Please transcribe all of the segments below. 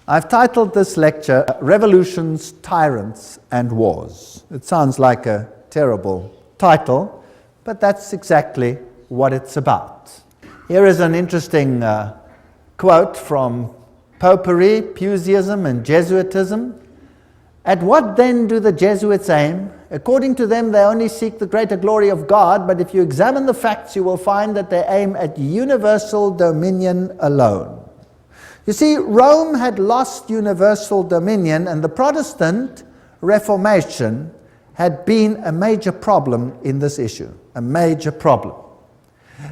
I've titled this lecture, Revolutions, Tyrants and Wars. It sounds like a terrible title, but that's exactly what it's about. Here is an interesting quote from Popery, Puseyism, and Jesuitism. At what then do the Jesuits aim? According to them, they only seek the greater glory of God, but if you examine the facts, you will find that they aim at universal dominion alone. You see, Rome had lost universal dominion, and the Protestant Reformation had been a major problem in this issue, a major problem.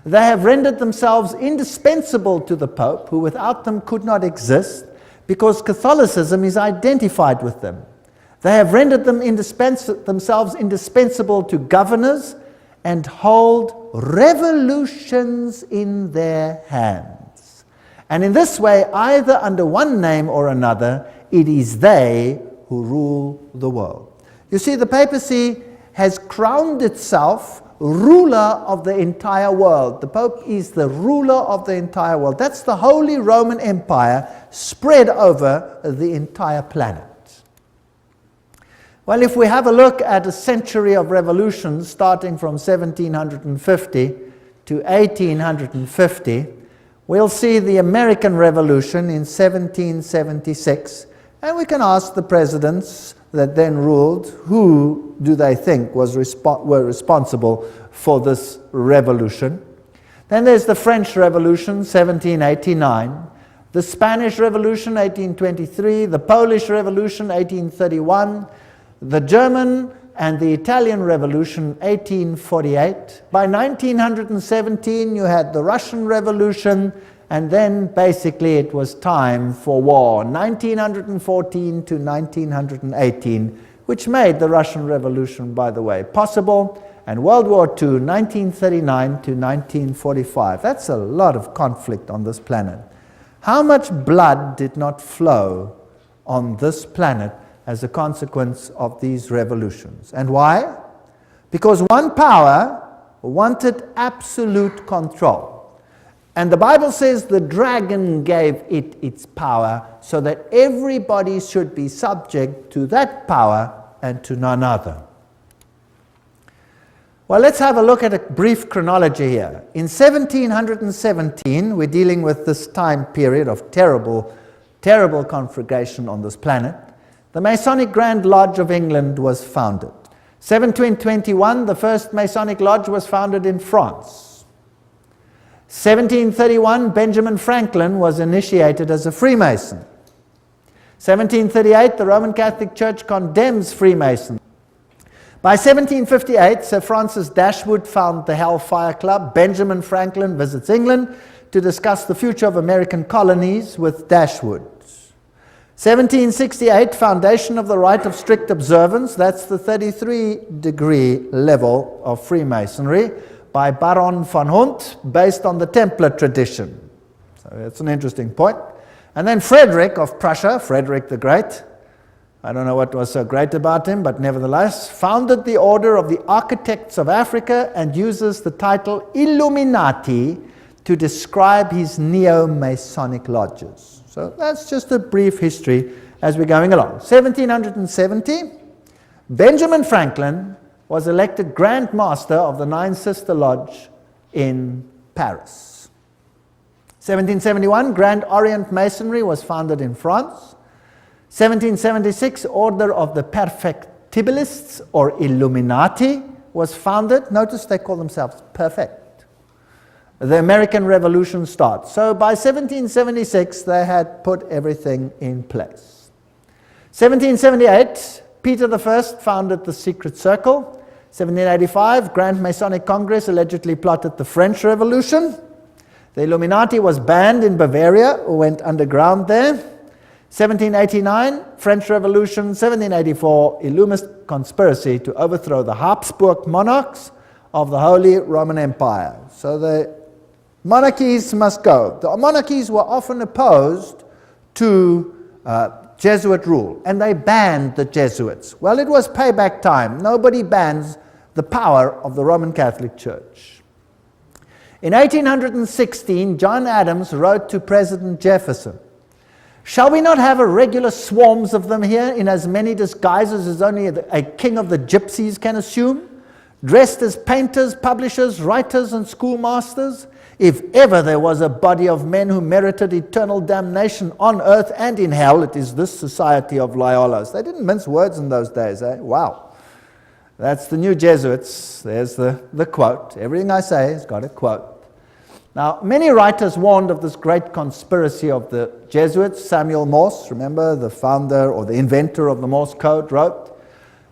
They have rendered themselves indispensable to the Pope, who without them could not exist, because Catholicism is identified with them. They have rendered themselves indispensable to governors and hold revolutions in their hands. And in this way, either under one name or another, it is they who rule the world. You see, the papacy has crowned itself ruler of the entire world. The Pope is the ruler of the entire world. That's the Holy Roman Empire spread over the entire planet. Well, if we have a look at a century of revolutions starting from 1750 to 1850, we'll see the American Revolution in 1776, and we can ask the presidents that then ruled, who do they think were responsible for this revolution? Then there's the French Revolution, 1789, the Spanish Revolution, 1823, the Polish Revolution, 1831, the German and the Italian Revolution, 1848. By 1917, you had the Russian Revolution, and then basically it was time for war, 1914 to 1918, which made the Russian Revolution, by the way, possible, and World War II, 1939 to 1945. That's a lot of conflict on this planet. How much blood did not flow on this planet as a consequence of these revolutions? And why? Because one power wanted absolute control. And the Bible says the dragon gave it its power so that everybody should be subject to that power and to none other. Well, let's have a look at a brief chronology here. In 1717, we're dealing with this time period of terrible, terrible conflagration on this planet. The Masonic Grand Lodge of England was founded. 1721, the first Masonic Lodge was founded in France. 1731, Benjamin Franklin was initiated as a Freemason. 1738, the Roman Catholic Church condemns Freemasons. By 1758, Sir Francis Dashwood founded the Hellfire Club. Benjamin Franklin visits England to discuss the future of American colonies with Dashwood. 1768, foundation of the rite of strict observance, that's the 33-degree level of Freemasonry, by Baron von Hunt, based on the Templar tradition. So that's an interesting point. And then Frederick of Prussia, Frederick the Great, I don't know what was so great about him, but nevertheless, founded the Order of the Architects of Africa and uses the title Illuminati to describe his neo-Masonic lodges. So that's just a brief history as we're going along. 1770, Benjamin Franklin was elected Grand Master of the Nine Sister Lodge in Paris. 1771, Grand Orient Masonry was founded in France. 1776, Order of the Perfectibilists, or Illuminati, was founded. Notice they call themselves perfect. The American Revolution starts. So by 1776, they had put everything in place. 1778, Peter I founded the Secret Circle. 1785, Grand Masonic Congress allegedly plotted the French Revolution. The Illuminati was banned in Bavaria, or went underground there. 1789, French Revolution. 1784, Illuminist conspiracy to overthrow the Habsburg monarchs of the Holy Roman Empire. So the monarchies must go. The monarchies were often opposed to Jesuit rule, and they banned the Jesuits. Well, it was payback time. Nobody bans the power of the Roman Catholic Church. In 1816, John Adams wrote to President Jefferson, Shall we not have a regular swarms of them here in as many disguises as only a king of the gypsies can assume, dressed as painters, publishers, writers, and schoolmasters? If ever there was a body of men who merited eternal damnation on earth and in hell, it is this society of Loyolas. They didn't mince words in those days, eh? Wow. That's the new Jesuits. There's the quote. Everything I say has got a quote. Now, many writers warned of this great conspiracy of the Jesuits. Samuel Morse, remember, the founder or the inventor of the Morse code, wrote,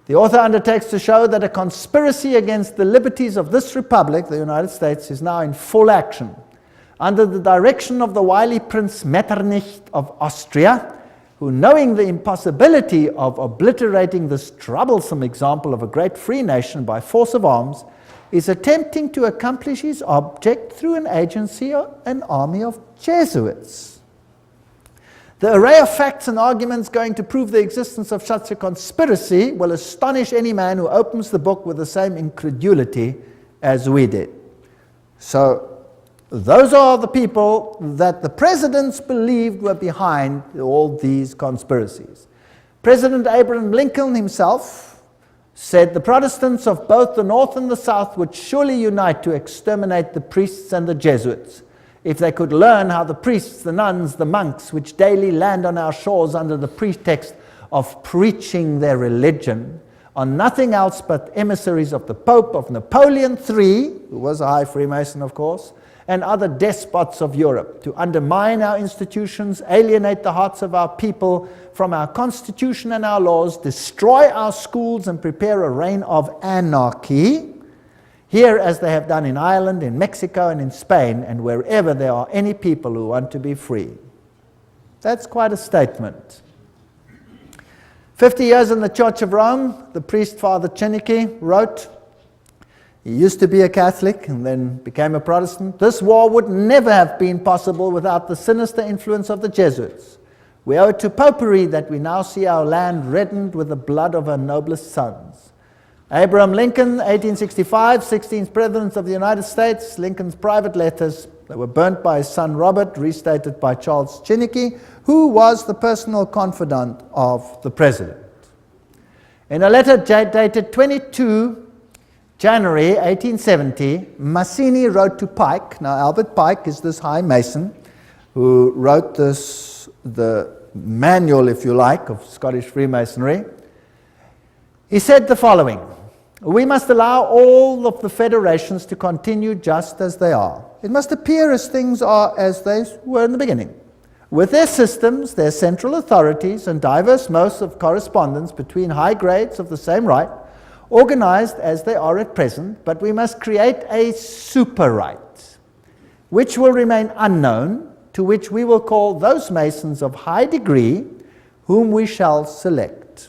"The author undertakes to show that a conspiracy against the liberties of this republic, the United States, is now in full action. Under the direction of the wily Prince Metternich of Austria, who, knowing the impossibility of obliterating this troublesome example of a great free nation by force of arms, is attempting to accomplish his object through an agency or an army of Jesuits. The array of facts and arguments going to prove the existence of such a conspiracy will astonish any man who opens the book with the same incredulity as we did." So, those are the people that the presidents believed were behind all these conspiracies. President Abraham Lincoln himself said the Protestants of both the North and the South would surely unite to exterminate the priests and the Jesuits, if they could learn how the priests, the nuns, the monks, which daily land on our shores under the pretext of preaching their religion, are nothing else but emissaries of the Pope, of Napoleon III, who was a high Freemason, of course, and other despots of Europe, to undermine our institutions, alienate the hearts of our people from our constitution and our laws, destroy our schools, and prepare a reign of anarchy, here as they have done in Ireland, in Mexico, and in Spain, and wherever there are any people who want to be free. That's quite a statement. 50 years in the Church of Rome, the priest Father Chiniki wrote, he used to be a Catholic and then became a Protestant. "This war would never have been possible without the sinister influence of the Jesuits. We owe it to popery that we now see our land reddened with the blood of our noblest sons." Abraham Lincoln, 1865, 16th President of the United States. Lincoln's private letters that were burnt by his son Robert, restated by Charles Chiniki, who was the personal confidant of the President. In a letter dated 22 January 1870, Mazzini wrote to Pike. Now, Albert Pike is this high Mason who wrote the manual, if you like, of Scottish Freemasonry. He said the following: "We must allow all of the federations to continue just as they are. It must appear as things are as they were in the beginning, with their systems, their central authorities, and diverse modes of correspondence between high grades of the same right, organized as they are at present, but we must create a super right, which will remain unknown, to which we will call those Masons of high degree, whom we shall select.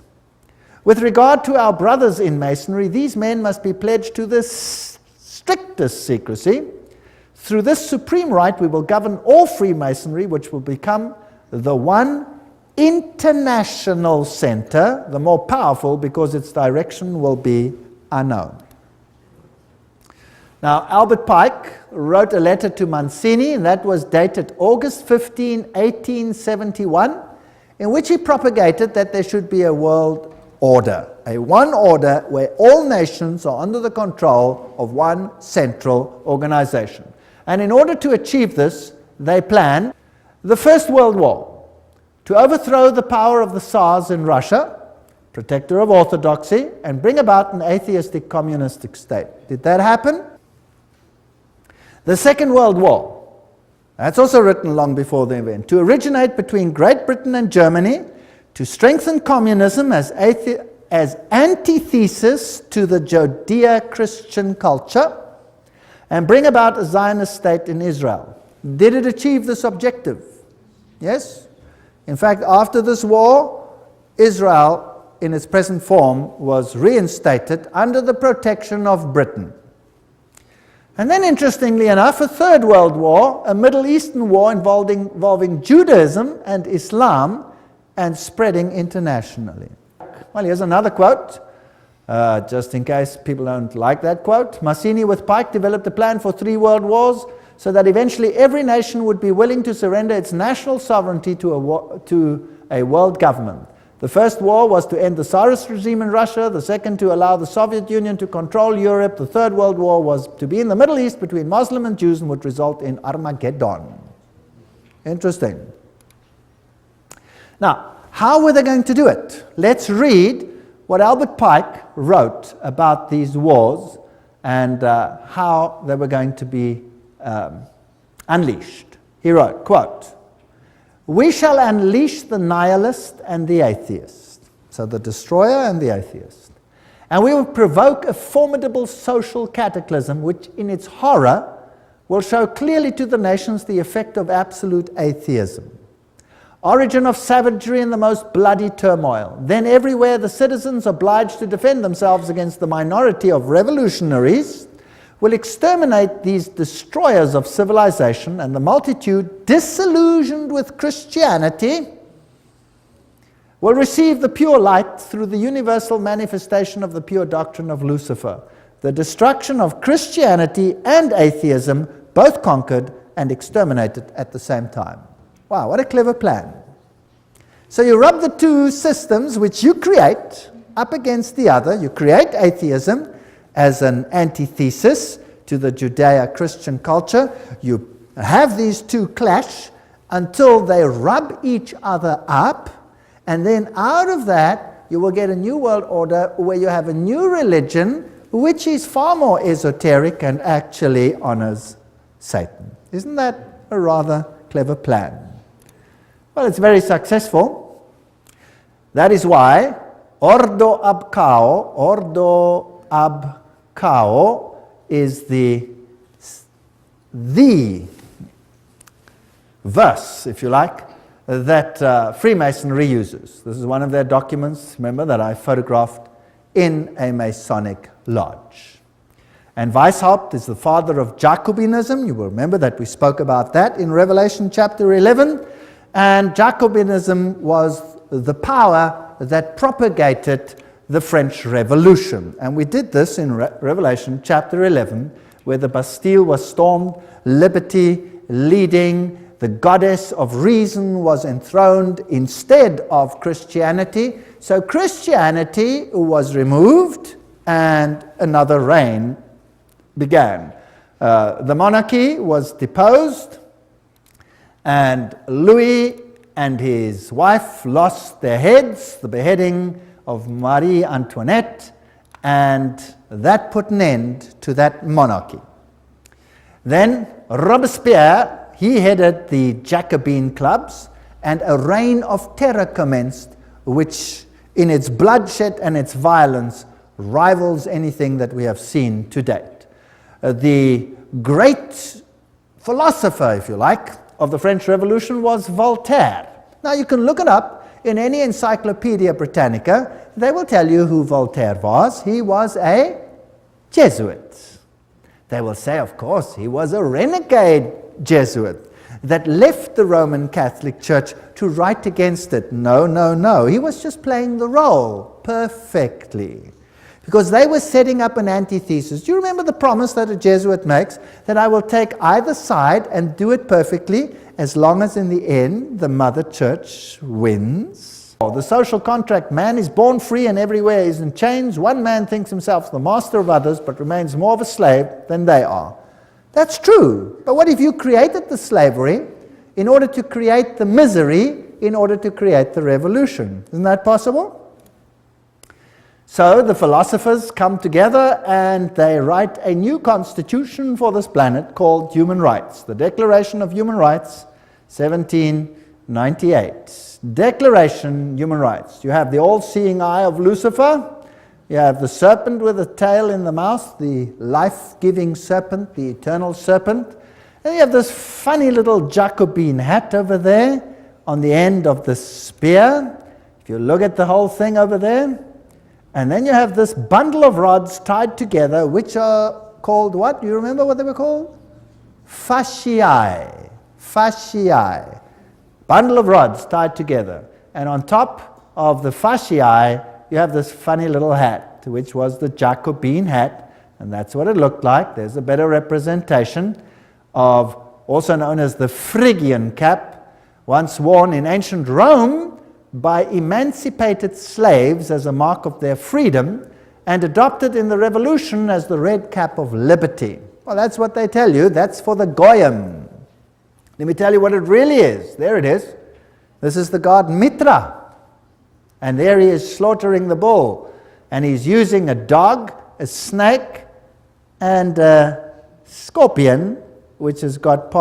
With regard to our brothers in Masonry, these men must be pledged to the strictest secrecy. Through this supreme right, we will govern all Freemasonry, which will become the one international center, the more powerful because its direction will be unknown." Now, Albert Pike wrote a letter to Mazzini, and that was dated August 15, 1871, in which he propagated that there should be a world order, a one order where all nations are under the control of one central organization. And in order to achieve this, they planned the First World War, to overthrow the power of the Tsars in Russia, protector of orthodoxy, and bring about an atheistic communistic state. Did that happen? The Second World War, that's also written long before the event, to originate between Great Britain and Germany, to strengthen communism as antithesis to the Judeo-Christian culture, and bring about a Zionist state in Israel. Did it achieve this objective? Yes? In fact, after this war, Israel, in its present form, was reinstated under the protection of Britain. And then, interestingly enough, a Third World War, a Middle Eastern war involving Judaism and Islam, and spreading internationally. Well, here's another quote, just in case people don't like that quote. Mazzini with Pike developed a plan for 3 world wars, so that eventually every nation would be willing to surrender its national sovereignty to a world government. The first war was to end the Tsarist regime in Russia, the second to allow the Soviet Union to control Europe, the third world war was to be in the Middle East between Muslim and Jews and would result in Armageddon. Interesting. Now, how were they going to do it? Let's read what Albert Pike wrote about these wars and how they were going to be unleashed. He wrote, quote, "We shall unleash the nihilist and the atheist," so the destroyer and the atheist, "and we will provoke a formidable social cataclysm which in its horror will show clearly to the nations the effect of absolute atheism. Origin of savagery in the most bloody turmoil. Then everywhere the citizens obliged to defend themselves against the minority of revolutionaries will exterminate these destroyers of civilization, and the multitude, disillusioned with Christianity, will receive the pure light through the universal manifestation of the pure doctrine of Lucifer. The destruction of Christianity and atheism, both conquered and exterminated at the same time." Wow, what a clever plan. So you rub the two systems which you create up against the other. You create atheism as an antithesis to the Judeo-Christian culture. You have these two clash until they rub each other up, and then out of that you will get a new world order where you have a new religion which is far more esoteric and actually honors Satan. Isn't that a rather clever plan? Well, it's very successful. That is why Ordo ab Cao is the verse, if you like, that Freemasonry uses. This is one of their documents, remember, that I photographed in a Masonic lodge. And Weishaupt is the father of Jacobinism. You will remember that we spoke about that in Revelation chapter 11. And Jacobinism was the power that propagated the French Revolution. And we did this in Revelation chapter 11, where the Bastille was stormed, liberty leading, the goddess of reason was enthroned instead of Christianity. So Christianity was removed and another reign began. The monarchy was deposed, and Louis and his wife lost their heads, the beheading of Marie Antoinette, and that put an end to that monarchy. Then Robespierre, he headed the Jacobin clubs, and a reign of terror commenced, which in its bloodshed and its violence rivals anything that we have seen to date. The great philosopher, if you like, of the French Revolution was Voltaire. Now you can look it up in any Encyclopedia Britannica. They will tell you who Voltaire was. He was a Jesuit. They will say, of course, he was a renegade Jesuit that left the Roman Catholic Church to write against it. No, no, no. He was just playing the role perfectly, because they were setting up an antithesis. Do you remember the promise that a Jesuit makes? That I will take either side and do it perfectly, as long as in the end the Mother Church wins. The social contract, man is born free and everywhere is in chains. One man thinks himself the master of others, but remains more of a slave than they are. That's true. But what if you created the slavery in order to create the misery, in order to create the revolution? Isn't that possible? So the philosophers come together and they write a new constitution for this planet called Human Rights. The Declaration of Human Rights, 1798. Declaration, Human Rights. You have the all-seeing eye of Lucifer. You have the serpent with a tail in the mouth, the life-giving serpent, the eternal serpent. And you have this funny little Jacobin hat over there on the end of the spear. If you look at the whole thing over there. And then you have this bundle of rods tied together, which are called what? Do you remember what they were called? Fasciae. Fasciae. Bundle of rods tied together. And on top of the fasciae, you have this funny little hat, which was the Jacobin hat. And that's what it looked like. There's a better representation also known as the Phrygian cap, once worn in ancient Rome by emancipated slaves as a mark of their freedom, and adopted in the Revolution as the red cap of liberty. Well, that's what they tell you. That's for the Goyim. Let me tell you what it really is. There it is. This is the god Mitra. And there he is slaughtering the bull. And he's using a dog, a snake, and a scorpion, which has got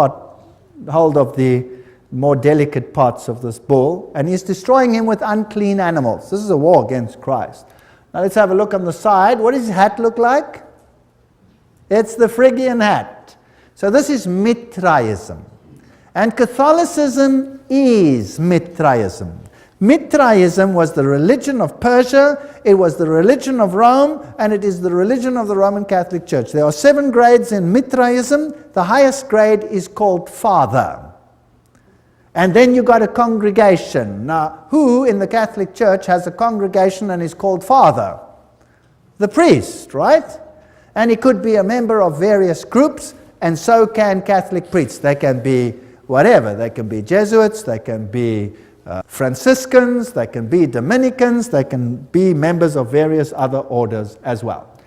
hold of the more delicate parts of this bull. And he's destroying him with unclean animals. This is a war against Christ. Now let's have a look on the side. What does his hat look like? It's the Phrygian hat. So this is Mithraism. And Catholicism is Mithraism. Mithraism was the religion of Persia, it was the religion of Rome, and it is the religion of the Roman Catholic Church. There are 7 grades in Mithraism. The highest grade is called Father. And then you got a congregation. Now, who in the Catholic Church has a congregation and is called Father? The priest, right? And he could be a member of various groups, and so can Catholic priests. They can be whatever. They can be Jesuits, they can be Franciscans, they can be Dominicans, they can be members of various other orders as well.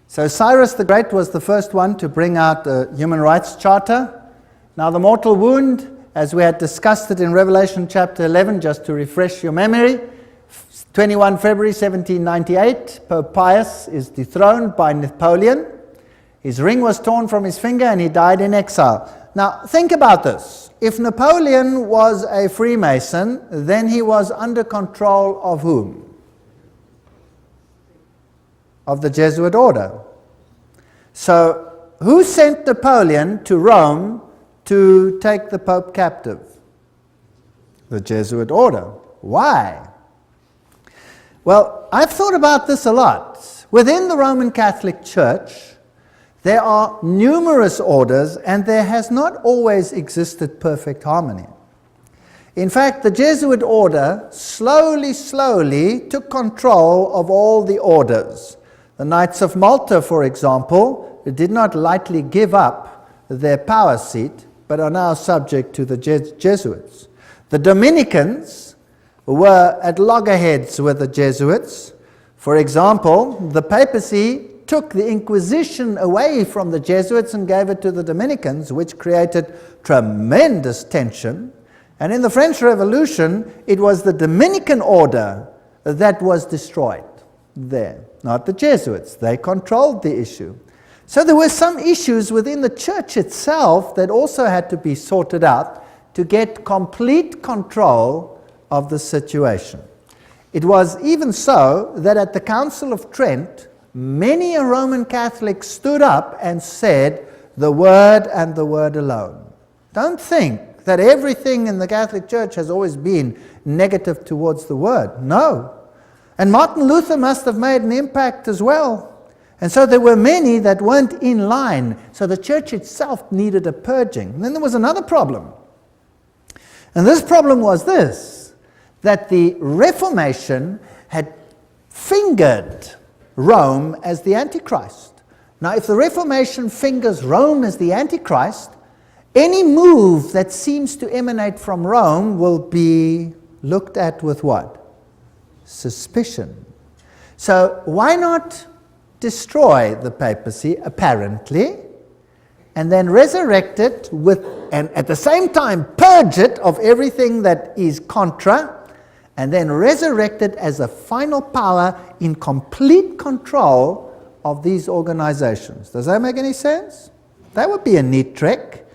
So Cyrus the Great was the first one to bring out the Human Rights Charter. Now the mortal wound, as we had discussed it in Revelation chapter 11, just to refresh your memory, 21 February 1798, Pope Pius is dethroned by Napoleon. His ring was torn from his finger and he died in exile. Now think about this. If Napoleon was a Freemason, then he was under control of whom? Of the Jesuit order. So who sent Napoleon to Rome to take the Pope captive? The Jesuit order. Why? Well, I've thought about this a lot. Within the Roman Catholic Church, there are numerous orders, and there has not always existed perfect harmony. In fact, the Jesuit order slowly took control of all the orders. The Knights of Malta, for example, did not lightly give up their power seat, but are now subject to the Jesuits. The Dominicans were at loggerheads with the Jesuits. For example, the papacy took the Inquisition away from the Jesuits and gave it to the Dominicans, which created tremendous tension. And in the French Revolution, it was the Dominican order that was destroyed there, not the Jesuits. They controlled the issue. So there were some issues within the church itself that also had to be sorted out to get complete control of the situation. It was even so that at the Council of Trent, many a Roman Catholic stood up and said, the Word and the Word alone. Don't think that everything in the Catholic Church has always been negative towards the Word. No. And Martin Luther must have made an impact as well. And so there were many that weren't in line. So the church itself needed a purging. And then there was another problem. And this problem was this, that the Reformation had fingered Rome as the Antichrist. Now, if the Reformation fingers Rome as the Antichrist, any move that seems to emanate from Rome will be looked at with what? Suspicion. So why not destroy the papacy, apparently, and then resurrect it and at the same time purge it of everything that is contra, and then resurrect it as a final power in complete control of these organizations. Does that make any sense? That would be a neat trick.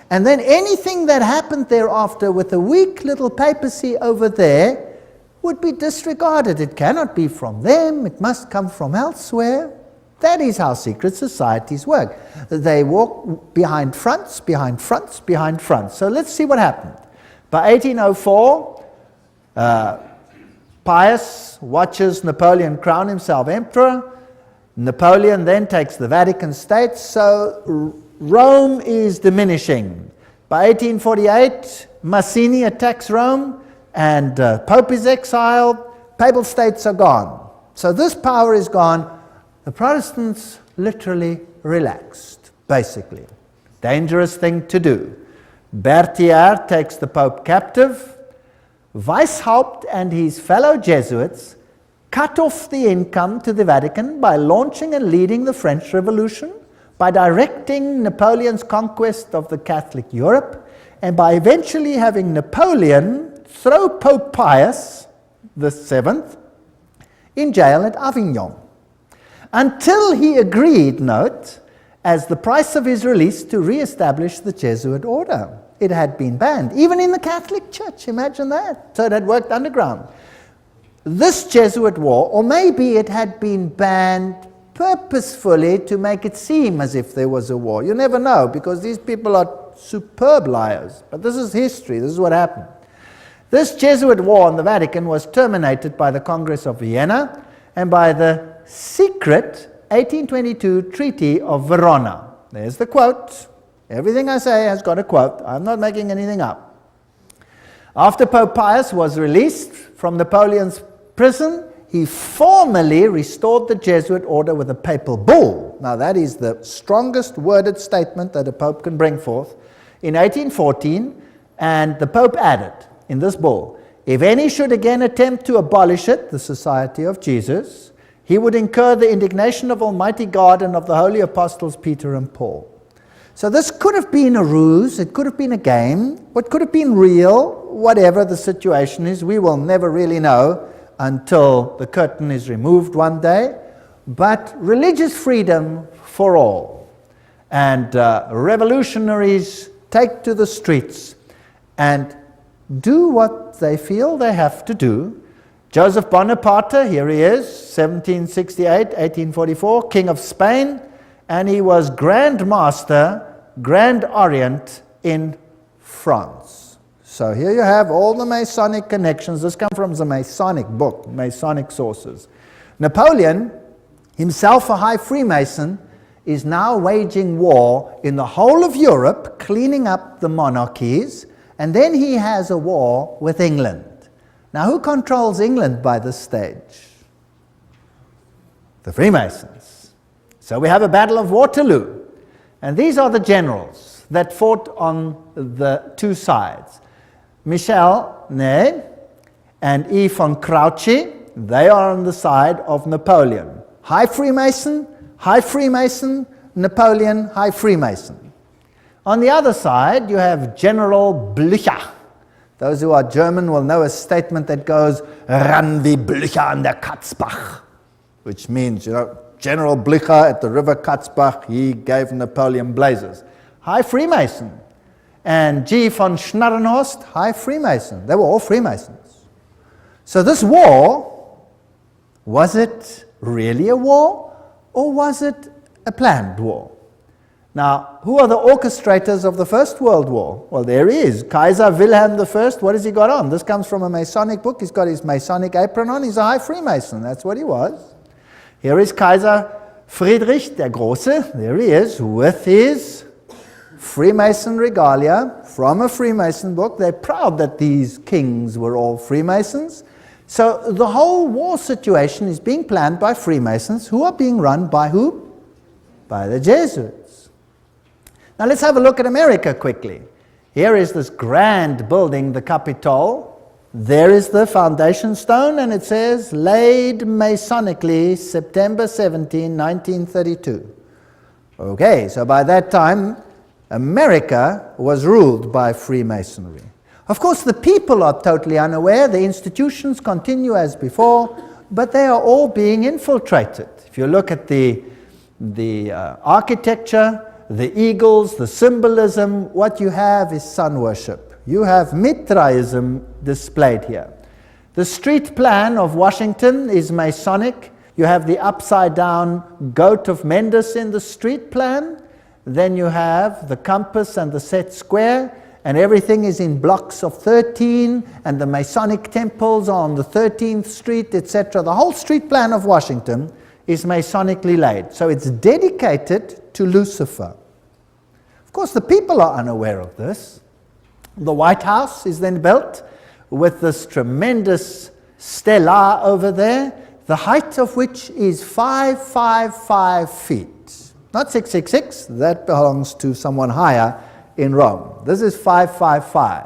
And then anything that happened thereafter with a weak little papacy over there would be disregarded. It cannot be from them, it must come from elsewhere. That is how secret societies work. They walk behind fronts, behind fronts, behind fronts. So let's see what happened. By 1804, Pius watches Napoleon crown himself emperor. Napoleon then takes the Vatican States, so Rome is diminishing. By 1848, Mazzini attacks Rome, and Pope is exiled, Papal States are gone. So this power is gone. The Protestants literally relaxed, basically. Dangerous thing to do. Berthier takes the Pope captive. Weishaupt and his fellow Jesuits cut off the income to the Vatican by launching and leading the French Revolution, by directing Napoleon's conquest of the Catholic Europe, and by eventually having Napoleon throw Pope Pius VII in jail at Avignon, until he agreed, note, as the price of his release, to re-establish the Jesuit order. It had been banned, even in the Catholic Church, imagine that. So it had worked underground. This Jesuit war, or maybe it had been banned purposefully to make it seem as if there was a war. You never know, because these people are superb liars. But this is history, this is what happened. This Jesuit war in the Vatican was terminated by the Congress of Vienna and by the secret 1822 Treaty of Verona. There's the quote. Everything I say has got a quote. I'm not making anything up. After Pope Pius was released from Napoleon's prison, he formally restored the Jesuit order with a papal bull. Now that is the strongest worded statement that a pope can bring forth. In 1814, and the Pope added in this bull, if any should again attempt to abolish it, the Society of Jesus, he would incur the indignation of Almighty God and of the holy apostles Peter and Paul. So this could have been a ruse, it could have been a game, what could have been real, whatever the situation is, we will never really know until the curtain is removed one day. But religious freedom for all. And revolutionaries take to the streets and do what they feel they have to do. Joseph Bonaparte, here he is, 1768, 1844, King of Spain, and he was Grand Master, Grand Orient in France. So here you have all the Masonic connections. This comes from the Masonic book, Masonic sources. Napoleon, himself a high Freemason, is now waging war in the whole of Europe, cleaning up the monarchies, and then he has a war with England. Now who controls England by this stage? The Freemasons. So we have a battle of Waterloo. And these are the generals that fought on the two sides. Michel Ney and E. von Grouchy, they are on the side of Napoleon. High Freemason, Napoleon, High Freemason. On the other side, you have General Blücher. Those who are German will know a statement that goes, Ran wie Blücher an der Katzbach, which means, General Blücher at the river Katzbach, he gave Napoleon blazes. High Freemason. And G. von Schnarrenhorst, High Freemason. They were all Freemasons. So this war, was it really a war, or was it a planned war? Now, who are the orchestrators of the First World War? Well, there he is, Kaiser Wilhelm I. What has he got on? This comes from a Masonic book. He's got his Masonic apron on. He's a High Freemason. That's what he was. Here is Kaiser Friedrich der Große. There he is, with his Freemason regalia from a Freemason book. They're proud that these kings were all Freemasons. So the whole war situation is being planned by Freemasons, who are being run by who? By the Jesuits. Now let's have a look at America quickly. Here is this grand building, the Capitol. There is the foundation stone, and it says, laid Masonically, September 17, 1932. Okay, so by that time, America was ruled by Freemasonry. Of course, the people are totally unaware. The institutions continue as before, but they are all being infiltrated. If you look at the architecture, the eagles, the symbolism, what you have is sun worship. You have Mithraism displayed here. The street plan of Washington is Masonic. You have the upside-down goat of Mendes in the street plan. Then you have the compass and the set square, and everything is in blocks of 13, and the Masonic temples are on the 13th Street, etc. The whole street plan of Washington is Masonically laid. So it's dedicated to Lucifer. Of course, the people are unaware of this. The White House is then built with this tremendous stela over there, the height of which is 555 feet. Not 666, that belongs to someone higher in Rome. This is 555.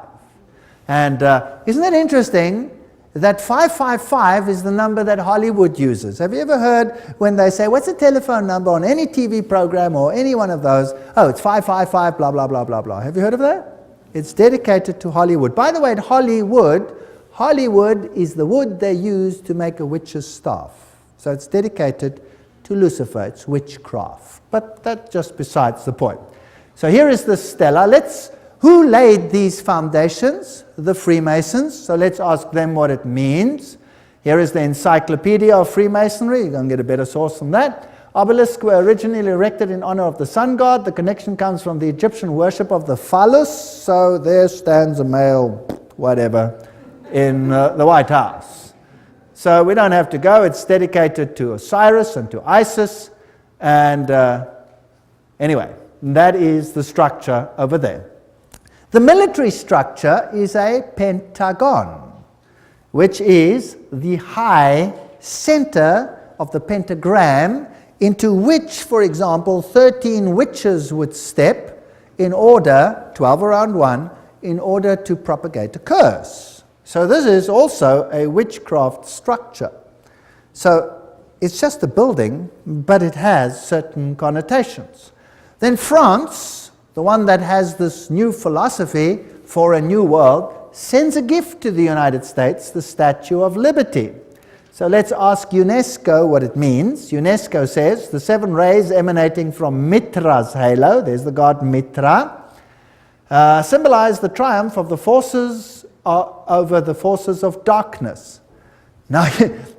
And isn't it interesting that 555 is the number that Hollywood uses? Have you ever heard when they say, what's the telephone number on any TV program or any one of those? Oh, it's 555, blah, blah, blah, blah, blah. Have you heard of that? It's dedicated to Hollywood. By the way, at Hollywood is the wood they use to make a witch's staff. So it's dedicated to Lucifer. It's witchcraft. But that's just besides the point. So here is the stela. Who laid these foundations? The Freemasons. So let's ask them what it means. Here is the Encyclopedia of Freemasonry. You're going to get a better source from that. Obelisks were originally erected in honor of the sun god. The connection comes from the Egyptian worship of the phallus. So there stands a male, whatever, in the White House. So we don't have to go. It's dedicated to Osiris and to Isis. And anyway, that is the structure over there. The military structure is a pentagon, which is the high center of the pentagram into which, for example, 13 witches would step in order, 12 around one, in order to propagate a curse. So this is also a witchcraft structure. So it's just a building, but it has certain connotations. Then France, the one that has this new philosophy for a new world, sends a gift to the United States, the Statue of Liberty. So let's ask UNESCO what it means. UNESCO says the 7 rays emanating from Mitra's halo, there's the god Mitra, symbolize the triumph of the forces over the forces of darkness. Now,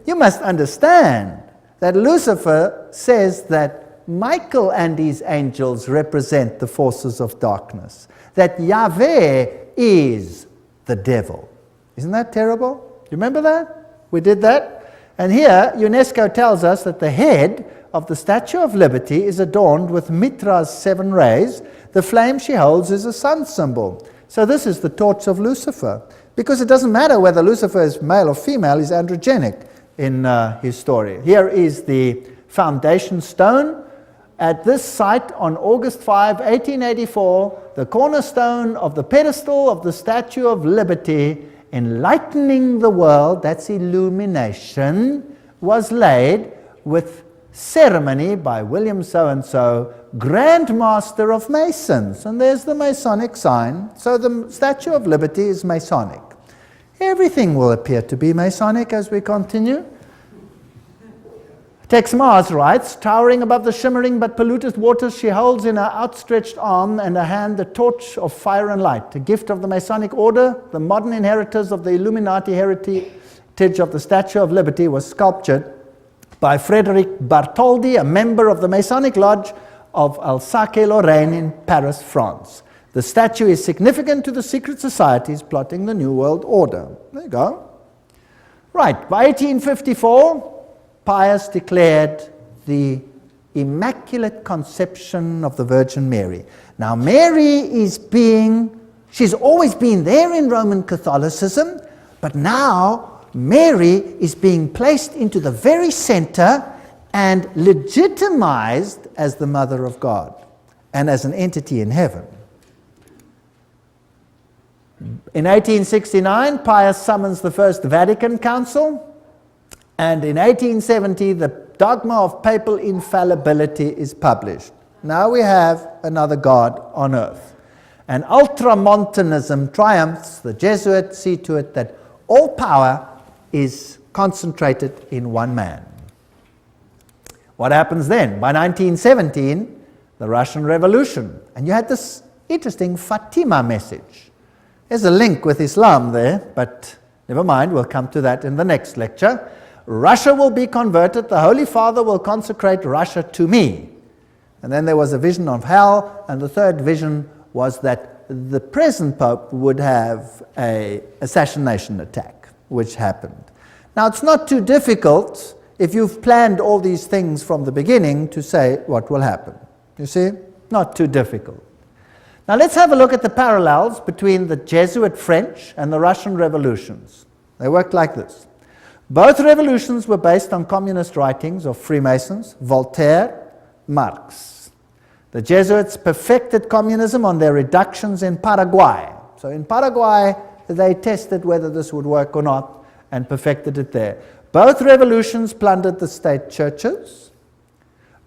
you must understand that Lucifer says that Michael and his angels represent the forces of darkness, that Yahweh is the devil. Isn't that terrible? You remember that? We did that. And here, UNESCO tells us that the head of the Statue of Liberty is adorned with Mitra's 7 rays. The flame she holds is a sun symbol. So this is the torch of Lucifer. Because it doesn't matter whether Lucifer is male or female, he's androgenic in his story. Here is the foundation stone. At this site on August 5, 1884, the cornerstone of the pedestal of the Statue of Liberty, enlightening the world, that's illumination, was laid with ceremony by William so-and-so, Grand Master of Masons. And there's the Masonic sign. So the Statue of Liberty is Masonic. Everything will appear to be Masonic as we continue. Tex Mars writes, towering above the shimmering but polluted waters, she holds in her outstretched arm and her hand the torch of fire and light, a gift of the Masonic order. The modern inheritors of the Illuminati heritage of the Statue of Liberty was sculptured by Frederic Bartholdi, a member of the Masonic Lodge of Alsace-Lorraine in Paris, France. The statue is significant to the secret societies plotting the New World Order. There you go. Right, by 1854, Pius declared the Immaculate Conception of the Virgin Mary. Now, Mary she's always been there in Roman Catholicism, but now Mary is being placed into the very center and legitimized as the Mother of God and as an entity in heaven. In 1869, Pius summons the First Vatican Council. And in 1870, the Dogma of Papal Infallibility is published. Now we have another God on earth. And Ultramontanism triumphs. The Jesuits see to it that all power is concentrated in one man. What happens then? By 1917, the Russian Revolution. And you had this interesting Fatima message. There's a link with Islam there, but never mind, we'll come to that in the next lecture. Russia will be converted, the Holy Father will consecrate Russia to me. And then there was a vision of hell, and the third vision was that the present Pope would have an assassination attack, which happened. Now, it's not too difficult, if you've planned all these things from the beginning, to say what will happen. You see? Not too difficult. Now, let's have a look at the parallels between the Jesuit French and the Russian revolutions. They worked like this. Both revolutions were based on communist writings of Freemasons, Voltaire, Marx. The Jesuits perfected communism on their reductions in Paraguay. So in Paraguay, they tested whether this would work or not and perfected it there. Both revolutions plundered the state churches.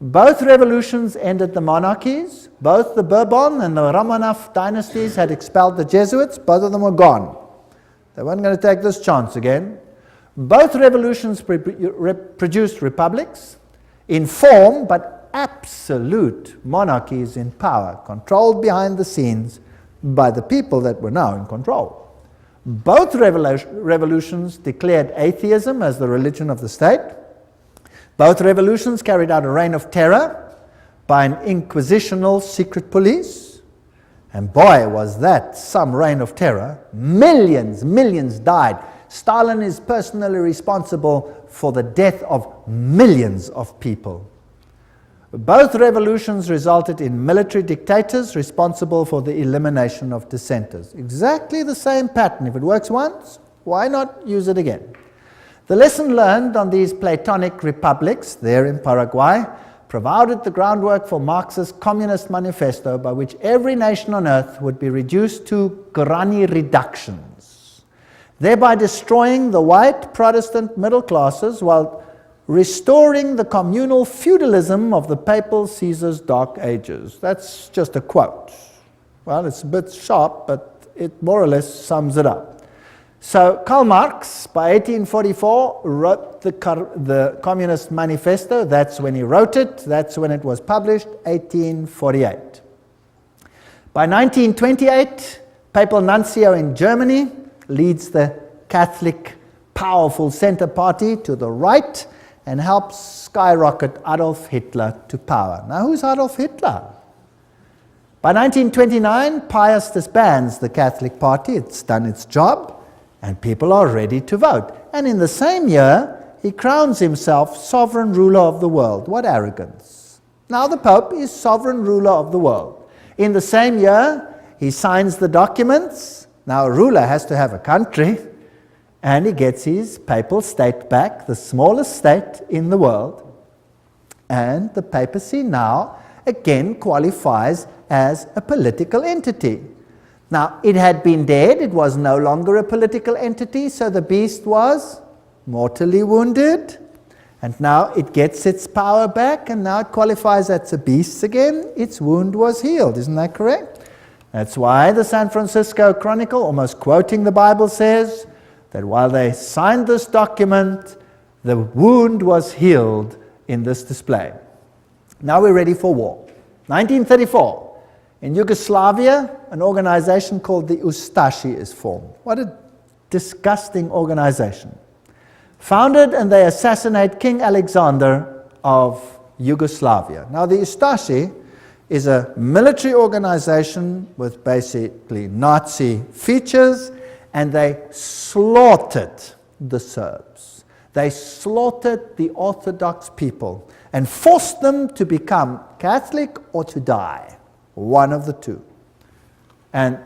Both revolutions ended the monarchies. Both the Bourbon and the Romanov dynasties had expelled the Jesuits. Both of them were gone. They weren't going to take this chance again. Both revolutions produced republics in form, but absolute monarchies in power, controlled behind the scenes by the people that were now in control. Both revolutions declared atheism as the religion of the state. Both revolutions carried out a reign of terror by an inquisitional secret police. And boy, was that some reign of terror. Millions died. Stalin is personally responsible for the death of millions of people. Both revolutions resulted in military dictators responsible for the elimination of dissenters. Exactly the same pattern. If it works once, why not use it again? The lesson learned on these Platonic republics there in Paraguay provided the groundwork for Marx's Communist Manifesto, by which every nation on earth would be reduced to granny reductions, thereby destroying the white Protestant middle classes while restoring the communal feudalism of the papal Caesar's dark ages. That's just a quote. Well, it's a bit sharp, but it more or less sums it up. So Karl Marx, by 1844, wrote the Communist Manifesto. That's when he wrote it. That's when it was published, 1848. By 1928, Papal Nuncio in Germany leads the Catholic powerful center party to the right and helps skyrocket Adolf Hitler to power. Now, who's Adolf Hitler? By 1929, Pius disbands the Catholic Party. It's done its job, and people are ready to vote. And in the same year, he crowns himself sovereign ruler of the world. What arrogance. Now the Pope is sovereign ruler of the world. In the same year, he signs the documents. Now a ruler has to have a country, and he gets his papal state back, the smallest state in the world. And the papacy now again qualifies as a political entity. Now, it had been dead, it was no longer a political entity, so the beast was mortally wounded, and now it gets its power back, and now it qualifies as a beast again. Its wound was healed, isn't that correct? That's why the San Francisco Chronicle, almost quoting the Bible, says that while they signed this document, the wound was healed in this display. Now we're ready for war. 1934. In Yugoslavia, an organization called the Ustashi is formed. What a disgusting organization. Founded, and they assassinate King Alexander of Yugoslavia. Now, the Ustashi is a military organization with basically Nazi features, and they slaughtered the Serbs. They slaughtered the Orthodox people and forced them to become Catholic or to die. One of the two. And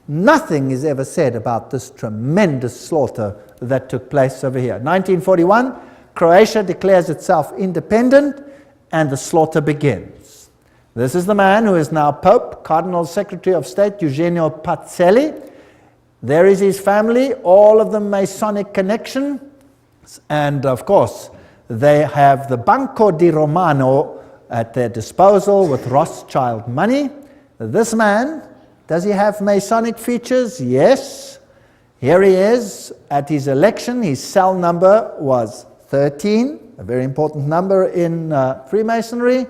nothing is ever said about this tremendous slaughter that took place over here. 1941, Croatia declares itself independent, and the slaughter begins. This is the man who is now Pope, Cardinal Secretary of State, Eugenio Pacelli. There is his family, all of them Masonic connection, and of course, they have the Banco di Romano at their disposal with Rothschild money. This man, does he have Masonic features? Yes. Here he is at his election. His cell number was 13, a very important number in Freemasonry.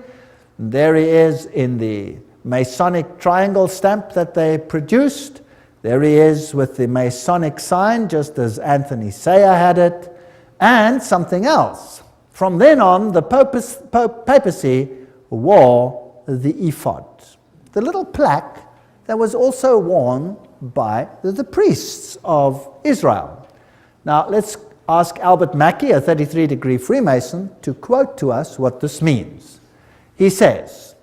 There he is in the Masonic triangle stamp that they produced. There he is with the Masonic sign, just as Anthony Sayer had it, and something else. From then on, the papacy wore the ephod, the little plaque that was also worn by the priests of Israel. Now, let's ask Albert Mackey, a 33-degree Freemason, to quote to us what this means. He says,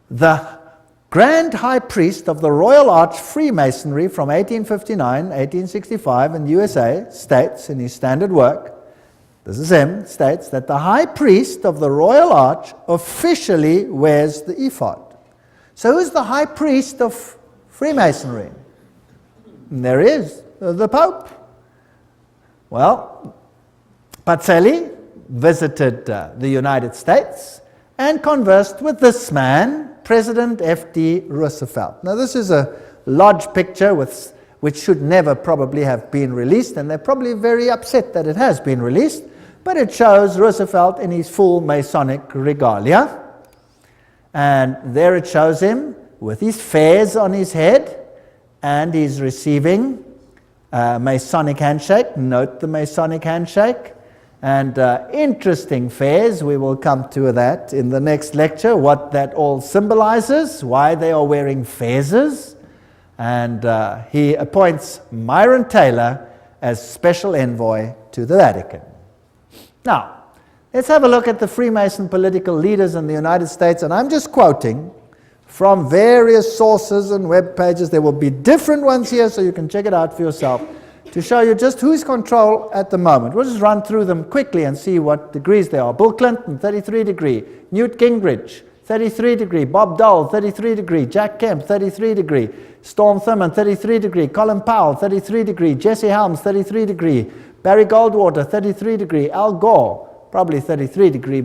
"The Grand High Priest of the Royal Arch Freemasonry from 1859, 1865 in the USA states in his standard work, this is him, states that the high priest of the Royal Arch officially wears the ephod. So who's the high priest of Freemasonry? And there is the Pope. Well, Pacelli visited the United States and conversed with this man, President F.D. Roosevelt. Now this is a lodge picture which should never probably have been released, and they're probably very upset that it has been released, but it shows Roosevelt in his full Masonic regalia. And there it shows him with his fez on his head, and he's receiving a Masonic handshake. Note the Masonic handshake. And interesting fez, we will come to that in the next lecture, what that all symbolizes, why they are wearing fezes. And he appoints Myron Taylor as special envoy to the Vatican. Now, let's have a look at the Freemason political leaders in the United States, and I'm just quoting from various sources and web pages. There will be different ones here, so you can check it out for yourself, to show you just who's control at the moment. We'll just run through them quickly and see what degrees they are. Bill Clinton, 33 degree. Newt Gingrich, 33 degree. Bob Dole, 33 degree. Jack Kemp, 33 degree. Storm Thurmond, 33 degree. Colin Powell, 33 degree. Jesse Helms, 33 degree. Barry Goldwater, 33 degree. Al Gore, probably 33 degree.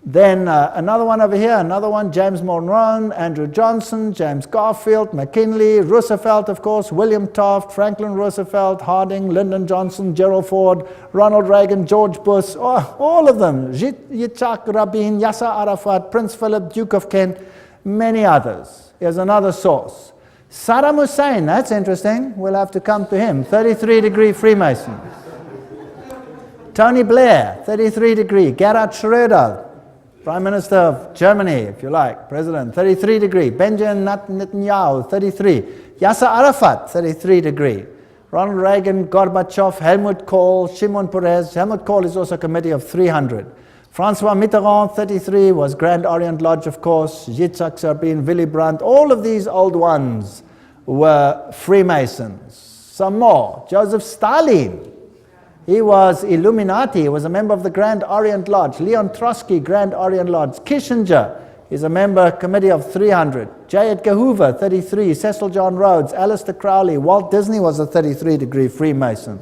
Then another one over here, another one, James Monroe, Andrew Johnson, James Garfield, McKinley, Roosevelt, of course, William Taft, Franklin Roosevelt, Harding, Lyndon Johnson, Gerald Ford, Ronald Reagan, George Bush, all of them, Yitzhak Rabin, Yasser Arafat, Prince Philip, Duke of Kent, many others. Here's another source. Saddam Hussein, that's interesting, we'll have to come to him, 33 degree Freemason. Tony Blair, 33 degree. Gerhard Schröder, Prime Minister of Germany, if you like, President, 33 degree. Benjamin Netanyahu, 33. Yasser Arafat, 33 degree. Ronald Reagan, Gorbachev, Helmut Kohl, Shimon Peres. Helmut Kohl is also a committee of 300. Francois Mitterrand, 33, was Grand Orient Lodge, of course. Yitzhak Rabin, Willy Brandt, all of these old ones were Freemasons. Some more. Joseph Stalin, he was Illuminati. He was a member of the Grand Orient Lodge. Leon Trotsky, Grand Orient Lodge. Kissinger is a member committee of 300. J. Edgar Hoover, 33. Cecil John Rhodes, Aleister Crowley. Walt Disney was a 33 degree Freemason.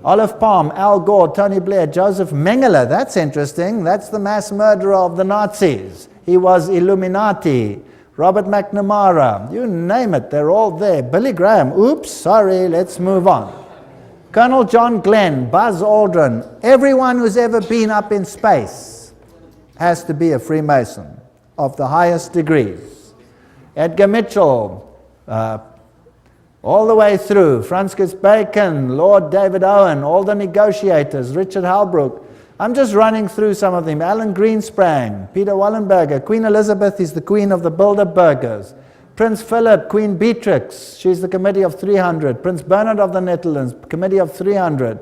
Olive Palm, Al Gore, Tony Blair, Joseph Mengele. That's interesting. That's the mass murderer of the Nazis. He was Illuminati. Robert McNamara. You name it, they're all there. Billy Graham. Oops, sorry, let's move on. Colonel John Glenn, Buzz Aldrin, everyone who's ever been up in space has to be a Freemason of the highest degrees. Edgar Mitchell, all the way through, Francis Bacon, Lord David Owen, all the negotiators, Richard Halbrook. I'm just running through some of them. Alan Greenspan, Peter Wallenberger, Queen Elizabeth is the queen of the Bilderbergers. Prince Philip, Queen Beatrix, she's the committee of 300. Prince Bernard of the Netherlands, committee of 300.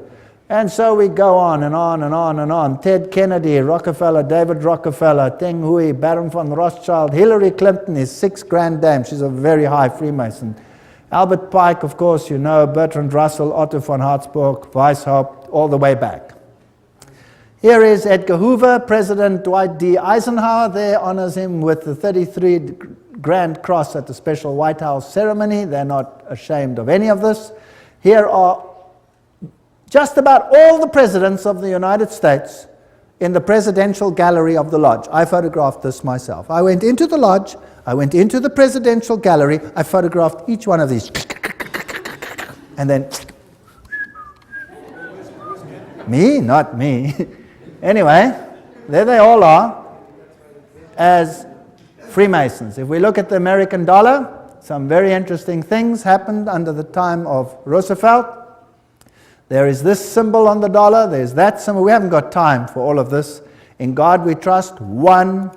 And so we go on and on and on and on. Ted Kennedy, Rockefeller, David Rockefeller, Teng Hui, Baron von Rothschild. Hillary Clinton is 6 grand dame. She's a very high Freemason. Albert Pike, of course, you know, Bertrand Russell, Otto von Habsburg, Weishaupt, all the way back. Here is Edgar Hoover. President Dwight D. Eisenhower there honors him with the 33 Grand Cross at the special White House ceremony. They're not ashamed of any of this. Here are just about all the presidents of the United States in the presidential gallery of the lodge. I photographed this myself. I went into the lodge, I went into the presidential gallery, I photographed each one of these. And then, me? Not me. Anyway, there they all are as Freemasons. If we look at the American dollar, some very interesting things happened under the time of Roosevelt. There is this symbol on the dollar, there's that symbol. We haven't got time for all of this. In God we trust, one.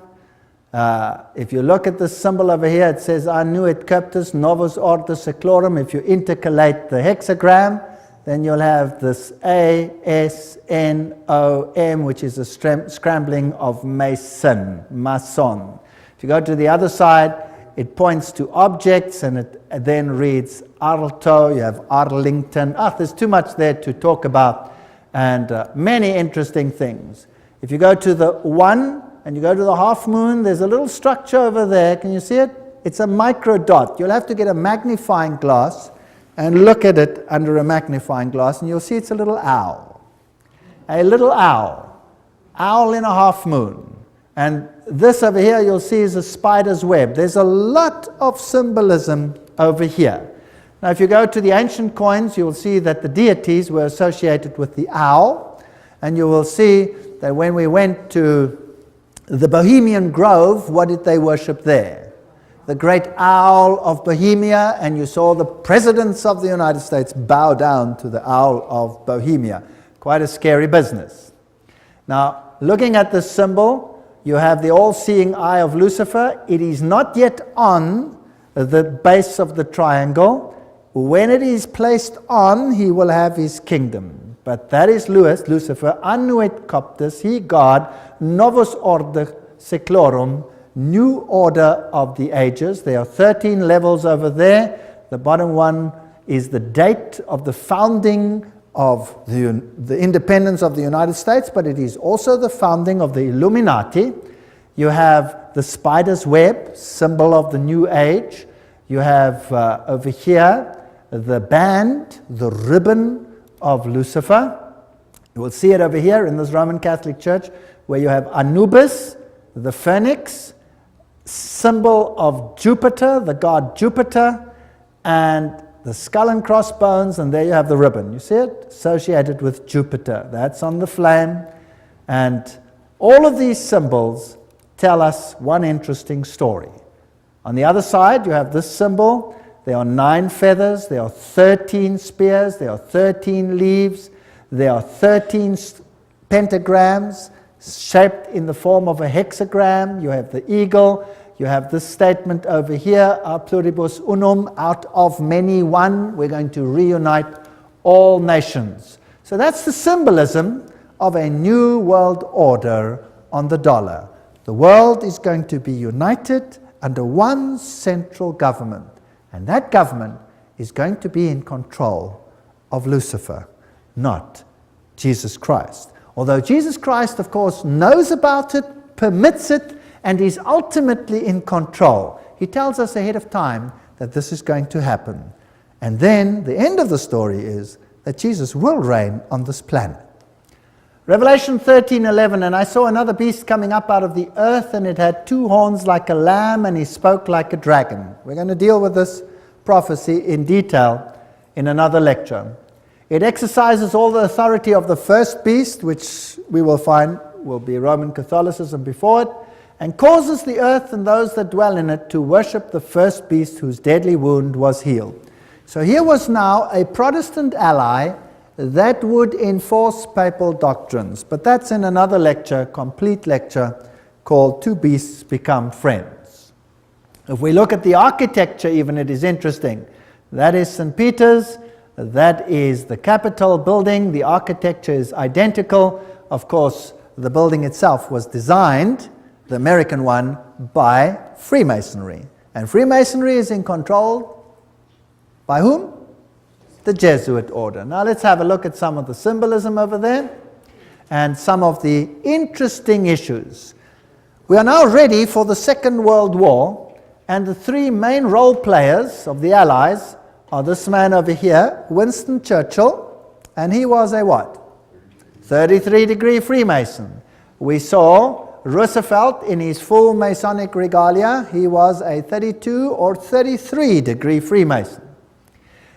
If you look at this symbol over here, it says, Annuit Captus Novus Ordo Seclorum. If you intercalate the hexagram, then you'll have this A-S-N-O-M, which is a scrambling of Mason, Mason. If you go to the other side, it points to objects, and it then reads Arlto, you have Arlington. There's too much there to talk about. and many interesting things. If you go to the 1 and you go to the half moon, there's a little structure over there. Can you see it? It's a micro dot. You'll have to get a magnifying glass and look at it under a magnifying glass, and you'll see it's a little owl. A little owl. Owl in a half moon. And this over here you'll see is a spider's web. There's a lot of symbolism over here. Now if you go to the ancient coins, you'll see that the deities were associated with the owl, and you will see that when we went to the Bohemian Grove, what did they worship there? The great owl of Bohemia, and you saw the presidents of the United States bow down to the owl of Bohemia. Quite a scary business. Now, looking at this symbol, you have the all-seeing eye of Lucifer. It is not yet on the base of the triangle. When it is placed on, he will have his kingdom. But that is Lucifer, annuit coptus, he God, novus order seclorum, new order of the ages. There are 13 levels over there. The bottom one is the date of the founding of the independence of the United States, but it is also the founding of the Illuminati. You have the spider's web, symbol of the new age. You have over here the band, the ribbon of Lucifer. You will see it over here in this Roman Catholic Church, where you have Anubis, the phoenix, symbol of Jupiter, the god Jupiter, and the skull and crossbones, and there you have the ribbon. You see it? Associated with Jupiter. That's on the flame. And all of these symbols tell us one interesting story. On the other side, you have this symbol. There are 9 feathers, there are 13 spears, there are 13 leaves, there are 13 pentagrams shaped in the form of a hexagram. You have the eagle. You have this statement over here, a pluribus unum, out of many one. We're going to reunite all nations. So that's the symbolism of a new world order on the dollar. The world is going to be united under one central government. And that government is going to be in control of Lucifer, not Jesus Christ. Although Jesus Christ, of course, knows about it, permits it, and is ultimately in control. He tells us ahead of time that this is going to happen. And then the end of the story is that Jesus will reign on this planet. Revelation 13:11, and I saw another beast coming up out of the earth, and it had 2 horns like a lamb, and he spoke like a dragon. We're going to deal with this prophecy in detail in another lecture. It exercises all the authority of the first beast, which we will find will be Roman Catholicism before it, and causes the earth and those that dwell in it to worship the first beast whose deadly wound was healed. So here was now a Protestant ally that would enforce papal doctrines. But that's in another lecture, complete lecture, called Two Beasts Become Friends. If we look at the architecture even, it is interesting. That is St. Peter's, that is the Capitol building. The architecture is identical. Of course, the building itself was designed, the American one, by Freemasonry. And Freemasonry is in control by whom? The Jesuit order. Now let's have a look at some of the symbolism over there and some of the interesting issues. We are now ready for the Second World War, and the 3 main role players of the Allies are this man over here, Winston Churchill, and he was a what? 33-degree Freemason. We saw Roosevelt in his full Masonic regalia. He was a 32 or 33-degree Freemason.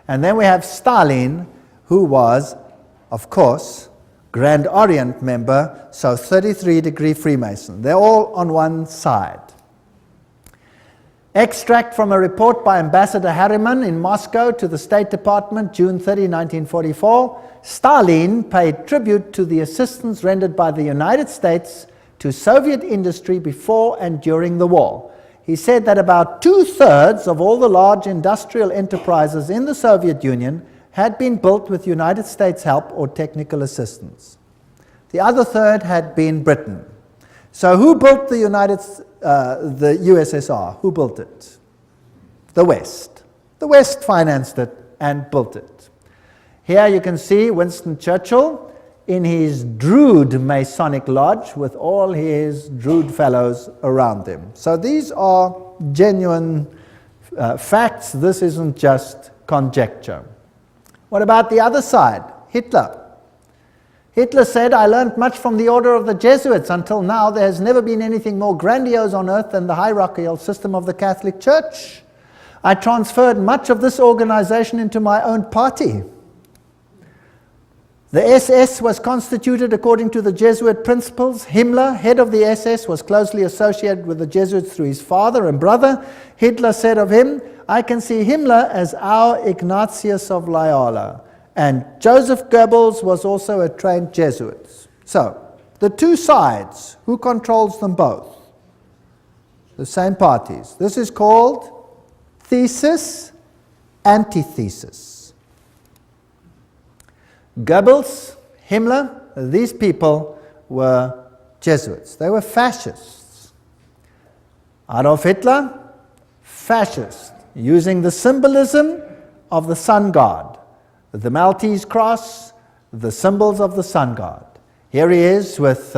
And then we have Stalin, who was, of course, Grand Orient member, so 33-degree Freemason. They're all on one side. Extract from a report by Ambassador Harriman in Moscow to the State Department, June 30, 1944. Stalin paid tribute to the assistance rendered by the United States to Soviet industry before and during the war. He said that about 2/3 of all the large industrial enterprises in the Soviet Union had been built with United States help or technical assistance. The other third had been Britain. So who built the USSR? Who built it? The West. The West financed it and built it. Here you can see Winston Churchill in his Druid Masonic Lodge with all his Druid fellows around him. So these are genuine facts. This isn't just conjecture. What about the other side? Hitler. Hitler said, I learned much from the order of the Jesuits. Until now, there has never been anything more grandiose on earth than the hierarchical system of the Catholic Church. I transferred much of this organization into my own party. The SS was constituted according to the Jesuit principles. Himmler, head of the SS, was closely associated with the Jesuits through his father and brother. Hitler said of him, I can see Himmler as our Ignatius of Loyola. And Joseph Goebbels was also a trained Jesuit. So, the two sides, who controls them both? The same parties. This is called thesis, antithesis. Goebbels, Himmler, these people were Jesuits. They were fascists. Adolf Hitler, fascist, using the symbolism of the sun god. The Maltese cross, the symbols of the sun god. Here he is with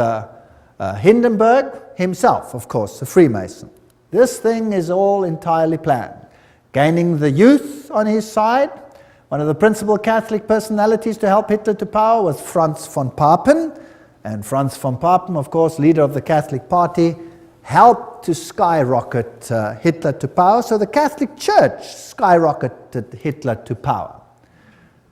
Hindenburg himself, of course, a Freemason. This thing is all entirely planned. Gaining the youth on his side. One of the principal Catholic personalities to help Hitler to power was Franz von Papen. And Franz von Papen, of course, leader of the Catholic Party, helped to skyrocket Hitler to power. So the Catholic Church skyrocketed Hitler to power.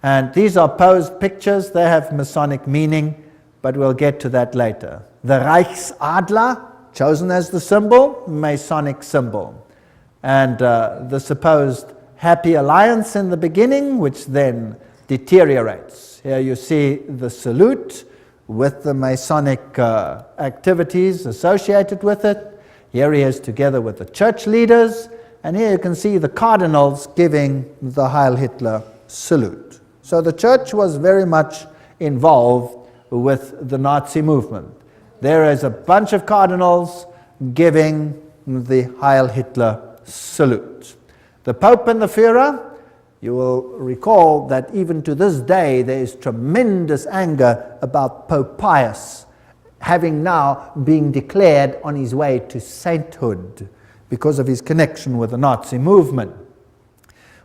And these are posed pictures. They have Masonic meaning, but we'll get to that later. The Reichsadler, chosen as the symbol, Masonic symbol. And the supposed happy alliance in the beginning, which then deteriorates. Here you see the salute with the Masonic activities associated with it. Here he is together with the church leaders. And here you can see the cardinals giving the Heil Hitler salute. So the church was very much involved with the Nazi movement. There is a bunch of cardinals giving the Heil Hitler salute. The Pope and the Führer, you will recall that even to this day there is tremendous anger about Pope Pius having now been declared on his way to sainthood because of his connection with the Nazi movement.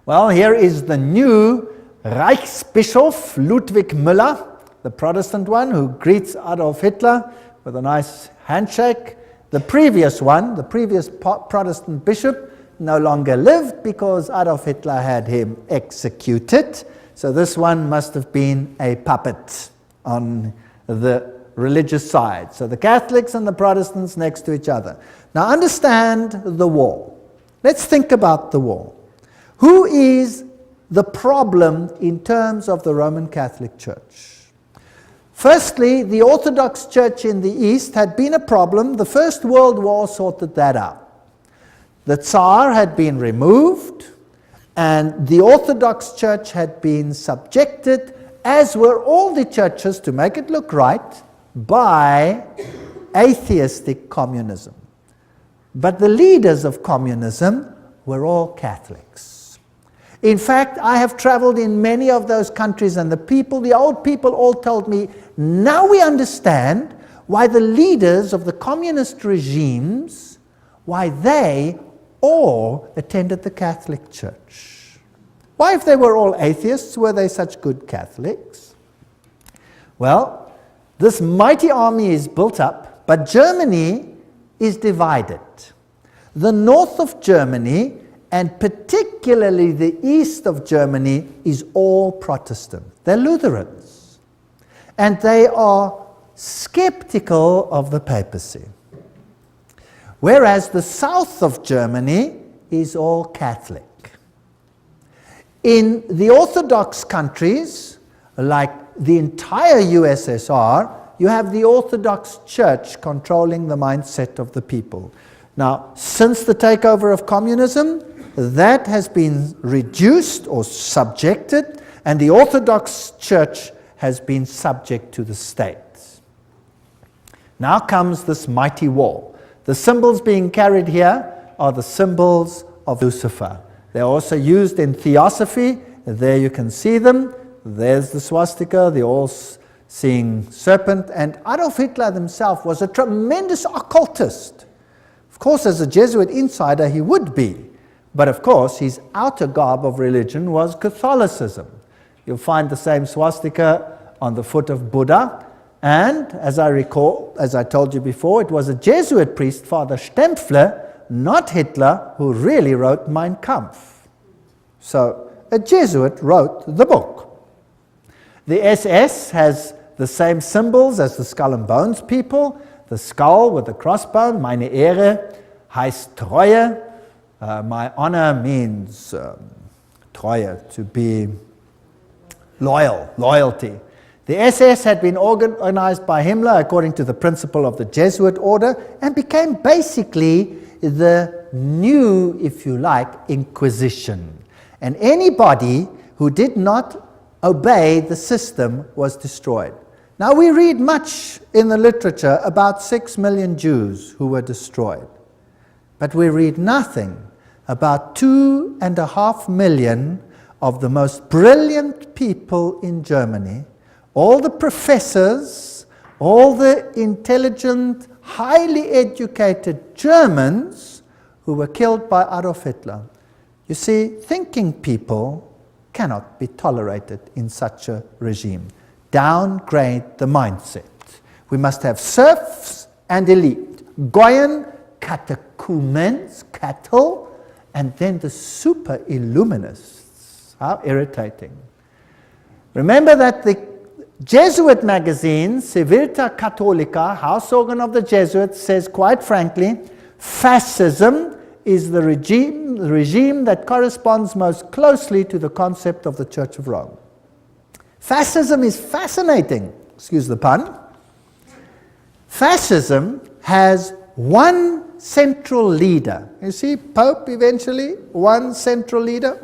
Well, here is the new Reichsbischof Ludwig Müller, the Protestant one, who greets Adolf Hitler with a nice handshake. The previous one, the previous Protestant bishop, no longer lived because Adolf Hitler had him executed. So this one must have been a puppet on the religious side. So the Catholics and the Protestants next to each other. Now understand the war. Let's think about the war. Who is the problem in terms of the Roman Catholic Church? Firstly, the Orthodox Church in the East had been a problem. The First World War sorted that out. The Tsar had been removed, and the Orthodox Church had been subjected, as were all the churches, to make it look right, by atheistic communism. But the leaders of communism were all Catholics. In fact, I have traveled in many of those countries, and the old people all told me, now we understand why the leaders of the communist regimes, why they all attended the Catholic Church. Why, if they were all atheists, were they such good Catholics? Well, this mighty army is built up, but Germany is divided. The north of Germany, and particularly the east of Germany, is all Protestant. They're Lutherans. And they are skeptical of the papacy. Whereas the south of Germany is all Catholic. In the Orthodox countries, like the entire USSR, you have the Orthodox Church controlling the mindset of the people. Now, since the takeover of communism, that has been reduced or subjected, and the Orthodox Church has been subject to the state. Now comes this mighty war. The symbols being carried here are the symbols of Lucifer. They're also used in Theosophy. There you can see them. There's the swastika, the all seeing serpent. And Adolf Hitler himself was a tremendous occultist. Of course, as a Jesuit insider, he would be. But of course, his outer garb of religion was Catholicism. You'll find the same swastika on the foot of Buddha. And as I recall, as I told you before, it was a Jesuit priest, Father Stempfler, not Hitler, who really wrote Mein Kampf. So a Jesuit wrote the book. The SS has the same symbols as the Skull and Bones people. The skull with the crossbone, meine Ehre, heißt Treue. My honor means Treue, to be loyal, loyalty. The SS had been organized by Himmler according to the principle of the Jesuit order and became basically the new, if you like, Inquisition. And anybody who did not obey the system was destroyed. Now we read much in the literature about 6 million Jews who were destroyed. But we read nothing about 2.5 million of the most brilliant people in Germany, all the professors, all the intelligent, highly educated Germans who were killed by Adolf Hitler. You see, thinking people cannot be tolerated in such a regime. Downgrade the mindset. We must have serfs and elite, Goyen, catechumens, cattle, and then the super illuminists. How irritating. Remember that the Jesuit magazine, Civiltà Cattolica, house organ of the Jesuits, says quite frankly, fascism is the regime that corresponds most closely to the concept of the Church of Rome. Fascism is fascinating, excuse the pun. Fascism has one central leader. You see, Pope eventually, one central leader,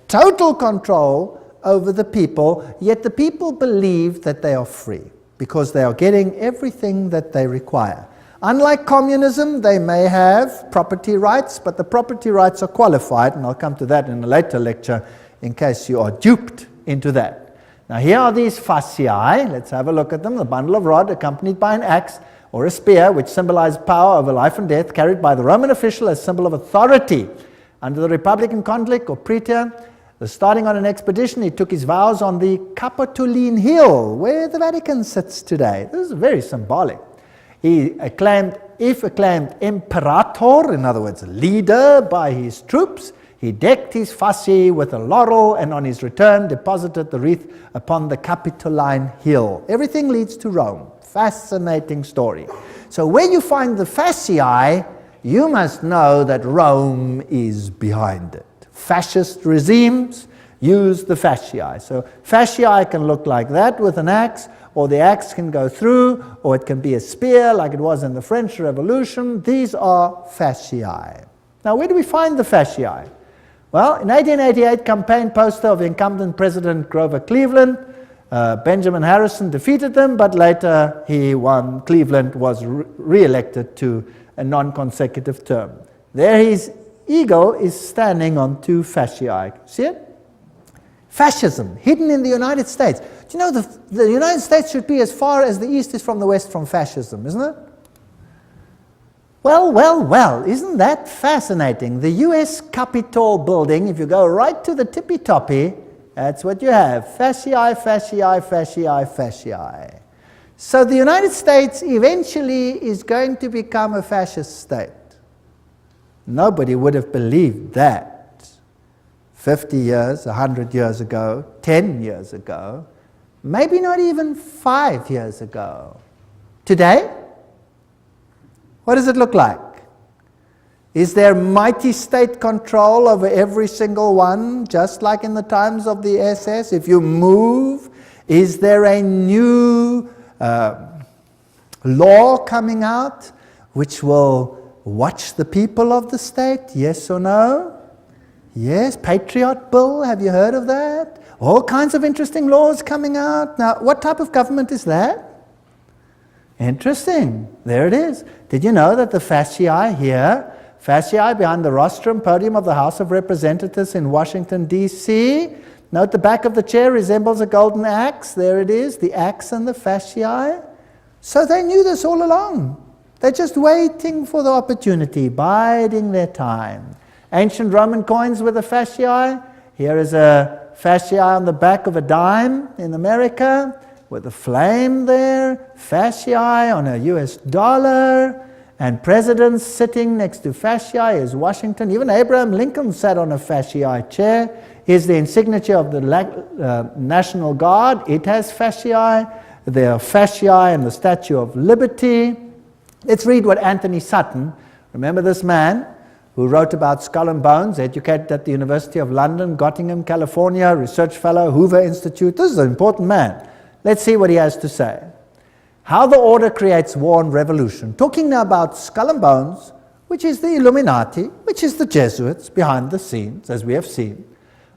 total control over the people, yet the people believe that they are free because they are getting everything that they require. Unlike communism, they may have property rights, but the property rights are qualified, and I'll come to that in a later lecture in case you are duped into that. Now here are these fasciae. Let's have a look at them. The bundle of rod accompanied by an axe or a spear, which symbolized power over life and death, carried by the Roman official as symbol of authority. Under the Republican conflict or praetor, starting on an expedition, he took his vows on the Capitoline Hill, where the Vatican sits today. This is very symbolic. He acclaimed imperator, in other words, leader by his troops. He decked his fasci with a laurel, and on his return deposited the wreath upon the Capitoline Hill. Everything leads to Rome. Fascinating story. So where you find the fasciae, you must know that Rome is behind it. Fascist regimes use the fasciae. So fasciae can look like that with an axe, or the axe can go through, or it can be a spear like it was in the French Revolution. These are fasciae. Now where do we find the fasciae? Well, in 1888, campaign poster of incumbent President Grover Cleveland, Benjamin Harrison defeated them, but later he won. Cleveland was re-elected to a non-consecutive term. There his eagle is standing on 2 fasciae. See it? Fascism, hidden in the United States. Do you know the United States should be as far as the East is from the West from fascism, isn't it? Well, isn't that fascinating? The US Capitol building, if you go right to the tippy-toppy, that's what you have. Fasciae, fasciae, fasciae, fasciae. So the United States eventually is going to become a fascist state. Nobody would have believed that 50 years, 100 years ago, 10 years ago, maybe not even 5 years ago. Today, what does it look like? Is there mighty state control over every single one, just like in the times of the SS? If you move, is there a new law coming out which will watch the people of the state? Yes or no? Yes, Patriot Bill, have you heard of that? All kinds of interesting laws coming out. Now, what type of government is that? Interesting. There it is. Did you know that the fasciae here, fasciae behind the rostrum podium of the House of Representatives in Washington, D.C., Note the back of the chair resembles a golden axe. There it is, the axe and the fasciae. So they knew this all along. They're just waiting for the opportunity, biding their time. Ancient Roman coins with the fasciae. Here is a fasciae on the back of a dime in America, with a flame there, fasciae on a US dollar, and presidents sitting next to fasciae is Washington. Even Abraham Lincoln sat on a fasciae chair. Here's the insignia of the National Guard. It has fasciae. There are fasciae in the Statue of Liberty. Let's read what Anthony Sutton, remember this man who wrote about Skull and Bones, educated at the University of London, Gottingen, California, research fellow, Hoover Institute. This is an important man. Let's see what he has to say. How the order creates war and revolution. Talking now about Skull and Bones, which is the Illuminati, which is the Jesuits behind the scenes, as we have seen.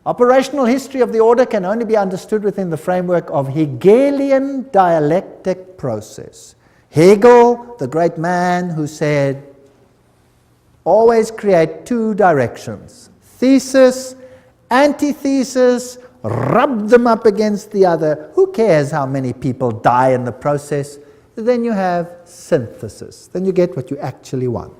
Operational history of the order can only be understood within the framework of Hegelian dialectic process. Hegel, the great man who said, always create two directions. Thesis, antithesis, rub them up against the other. Who cares how many people die in the process? Then you have synthesis. Then you get what you actually want.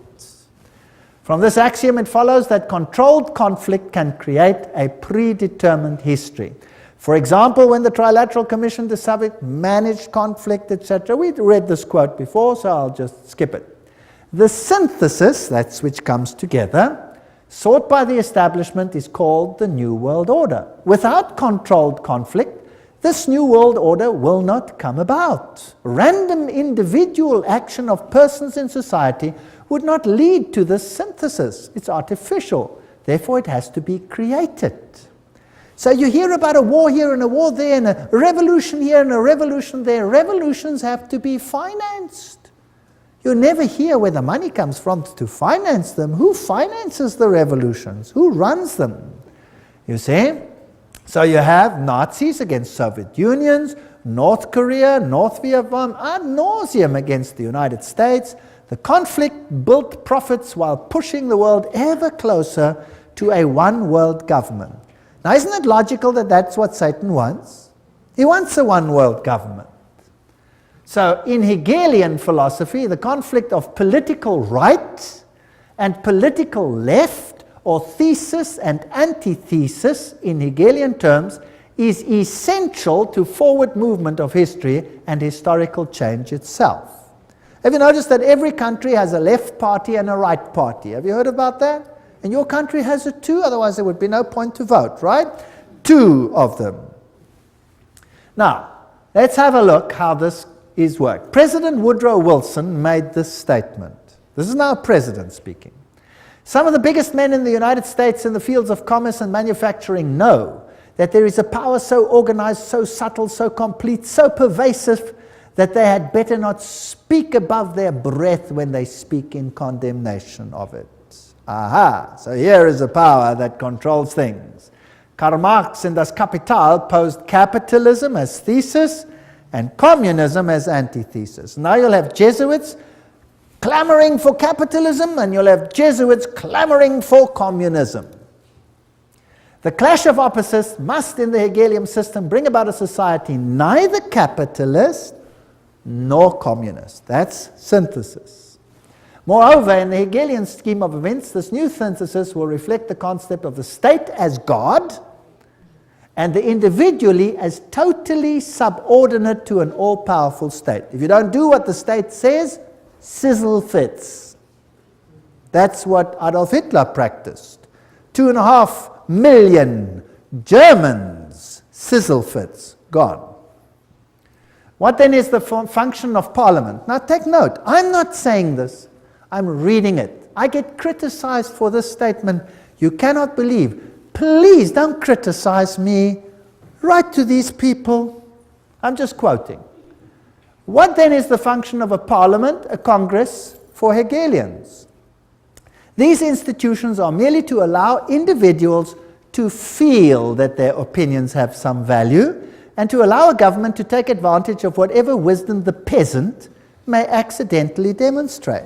From this axiom, it follows that controlled conflict can create a predetermined history. For example, when the Trilateral Commission decided managed conflict, etc., we read this quote before, so I'll just skip it. The synthesis, that's which comes together, sought by the establishment is called the New World Order. Without controlled conflict, this New World Order will not come about. Random individual action of persons in society would not lead to this synthesis. It's artificial. Therefore, it has to be created. So you hear about a war here and a war there and a revolution here and a revolution there. Revolutions have to be financed. You never hear where the money comes from to finance them. Who finances the revolutions? Who runs them? You see? So you have Nazis against Soviet Unions, North Korea, North Vietnam, ad nauseum against the United States. The conflict built profits while pushing the world ever closer to a one-world government. Now, isn't it logical that that's what Satan wants? He wants a one-world government. So, in Hegelian philosophy, the conflict of political right and political left, or thesis and antithesis in Hegelian terms, is essential to forward movement of history and historical change itself. Have you noticed that every country has a left party and a right party? Have you heard about that? And your country has it too, otherwise there would be no point to vote, right? Two of them. Now, let's have a look how this is worked. President Woodrow Wilson made this statement. This is now a president speaking. Some of the biggest men in the United States in the fields of commerce and manufacturing know that there is a power so organized, so subtle, so complete, so pervasive, that they had better not speak above their breath when they speak in condemnation of it. Aha, so here is a power that controls things. Karl Marx in Das Kapital posed capitalism as thesis and communism as antithesis. Now you'll have Jesuits clamoring for capitalism and you'll have Jesuits clamoring for communism. The clash of opposites must, in the Hegelian system, bring about a society neither capitalist nor communist. That's synthesis. Moreover, in the Hegelian scheme of events, this new synthesis will reflect the concept of the state as God and the individually as totally subordinate to an all-powerful state. If you don't do what the state says, sizzle fits. That's what Adolf Hitler practiced. 2.5 million Germans, sizzle fits, gone. What then is the function of Parliament? Now take note, I'm not saying this, I'm reading it. I get criticized for this statement. You cannot believe. Please don't criticize me. Write to these people. I'm just quoting. What then is the function of a parliament, a congress, for Hegelians? These institutions are merely to allow individuals to feel that their opinions have some value, and to allow a government to take advantage of whatever wisdom the peasant may accidentally demonstrate.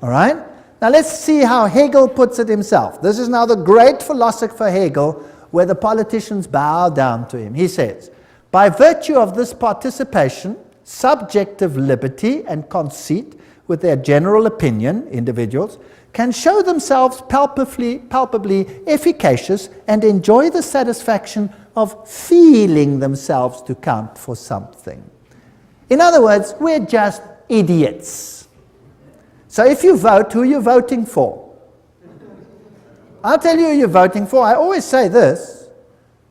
All right? Now let's see how Hegel puts it himself. This is now the great philosopher Hegel where the politicians bow down to him. He says, by virtue of this participation, subjective liberty and conceit with their general opinion, individuals, can show themselves palpably efficacious and enjoy the satisfaction of feeling themselves to count for something. In other words, we're just idiots. So if you vote, who are you voting for? I'll tell you who you're voting for. I always say this.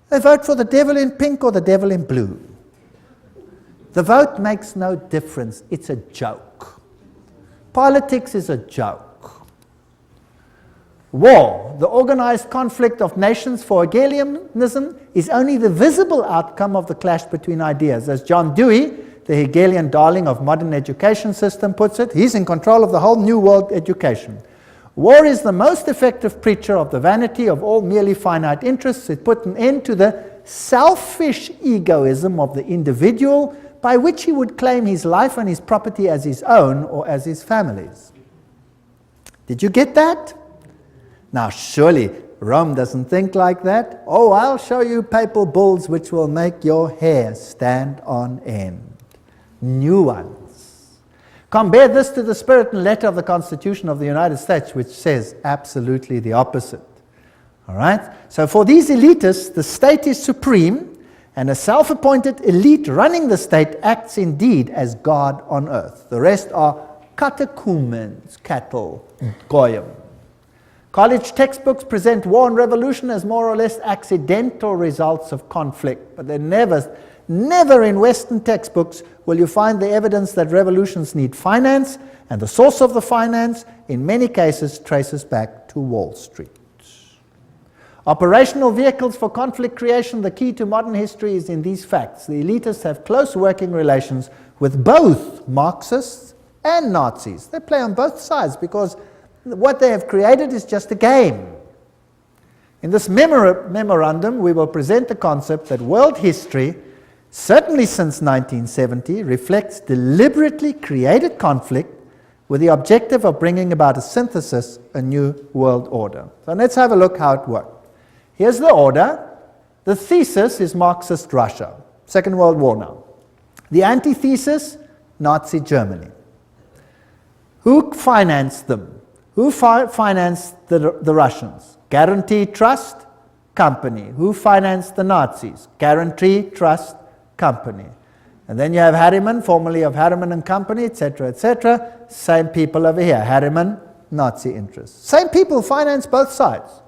They vote for the devil in pink or the devil in blue. The vote makes no difference. It's a joke. Politics is a joke. War, the organized conflict of nations for Hegelianism, is only the visible outcome of the clash between ideas. As John Dewey, the Hegelian darling of modern education system, puts it, he's in control of the whole new world education. War is the most effective preacher of the vanity of all merely finite interests. It put an end to the selfish egoism of the individual, by which he would claim his life and his property as his own or as his family's. Did you get that? Now surely Rome doesn't think like that. Oh, I'll show you papal bulls which will make your hair stand on end. New ones. Compare this to the spirit and letter of the Constitution of the United States, which says absolutely the opposite. All right? So for these elitists, the state is supreme, and a self-appointed elite running the state acts indeed as God on earth. The rest are catechumens, cattle, goyim. College textbooks present war and revolution as more or less accidental results of conflict, but they're never in Western textbooks will you find the evidence that revolutions need finance, and the source of the finance, in many cases, traces back to Wall Street. Operational vehicles for conflict creation, the key to modern history is in these facts. The elitists have close working relations with both Marxists and Nazis. They play on both sides because what they have created is just a game. In this memorandum, we will present the concept that world history, certainly since 1970, reflects deliberately created conflict with the objective of bringing about a synthesis, a new world order. So let's have a look how it worked. Here's the order. The thesis is Marxist Russia, Second World War now. The antithesis, Nazi Germany. Who financed them? Who financed the Russians? Guarantee Trust Company. Who financed the Nazis? Guarantee Trust Company. And then you have Harriman, formerly of Harriman and Company, etc., etc. Same people over here. Harriman, Nazi interests. Same people finance both sides.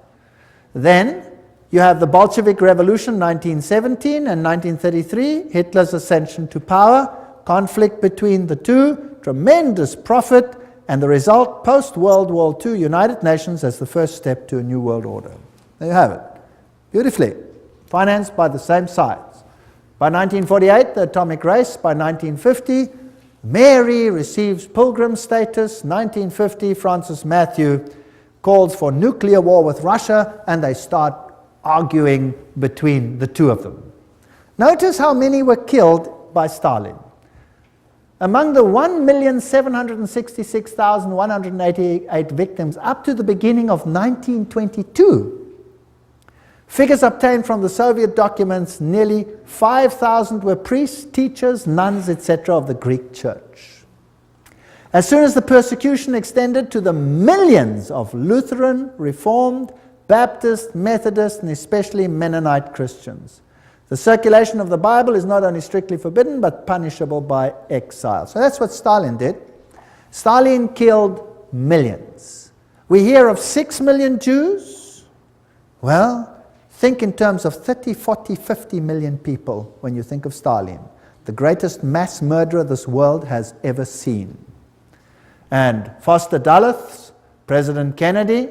Then you have the Bolshevik Revolution, 1917 and 1933, Hitler's ascension to power, conflict between the two, tremendous profit, and the result, post-World War II, United Nations as the first step to a new world order. There you have it. Beautifully. Financed by the same sides. By 1948, the atomic race. By 1950, Mary receives pilgrim status. 1950, Francis Matthew calls for nuclear war with Russia, and they start arguing between the two of them. Notice how many were killed by Stalin. Among the 1,766,188 victims up to the beginning of 1922, figures obtained from the Soviet documents, nearly 5,000 were priests, teachers, nuns, etc. of the Greek church. As soon as the persecution extended to the millions of Lutheran, Reformed, Baptist, Methodist, and especially Mennonite Christians, the circulation of the Bible is not only strictly forbidden, but punishable by exile. So that's what Stalin did. Stalin killed millions. We hear of 6 million Jews. Well, think in terms of 30, 40, 50 million people when you think of Stalin, the greatest mass murderer this world has ever seen. And Foster Dulles, President Kennedy,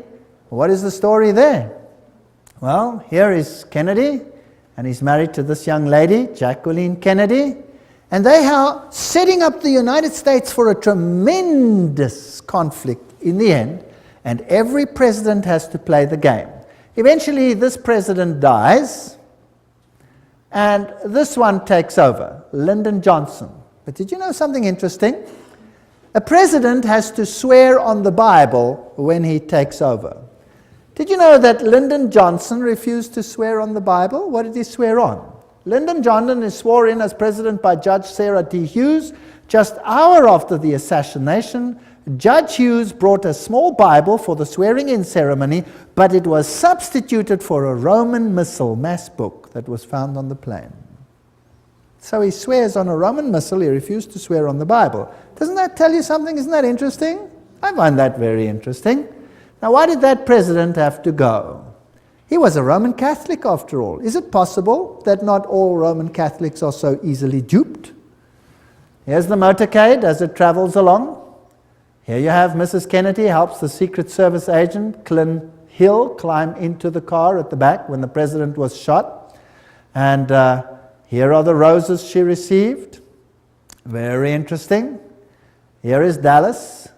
what is the story there? Well, here is Kennedy, and he's married to this young lady, Jacqueline Kennedy, and they are setting up the United States for a tremendous conflict in the end, and every president has to play the game. Eventually, this president dies, and this one takes over, Lyndon Johnson. But did you know something interesting? A president has to swear on the Bible when he takes over. Did you know that Lyndon Johnson refused to swear on the Bible? What did he swear on? Lyndon Johnson is sworn in as president by Judge Sarah D. Hughes. Just an hour after the assassination, Judge Hughes brought a small Bible for the swearing-in ceremony, but it was substituted for a Roman Missal mass book that was found on the plane. So he swears on a Roman Missal, he refused to swear on the Bible. Doesn't that tell you something? Isn't that interesting? I find that very interesting. Now, why did that president have to go? He was a Roman Catholic after all. Is it possible that not all Roman Catholics are so easily duped? Here's the motorcade as it travels along. Here you have Mrs. Kennedy helps the Secret Service agent, Clint Hill, climb into the car at the back when the president was shot. And here are the roses she received. Very interesting. Here is Dallas,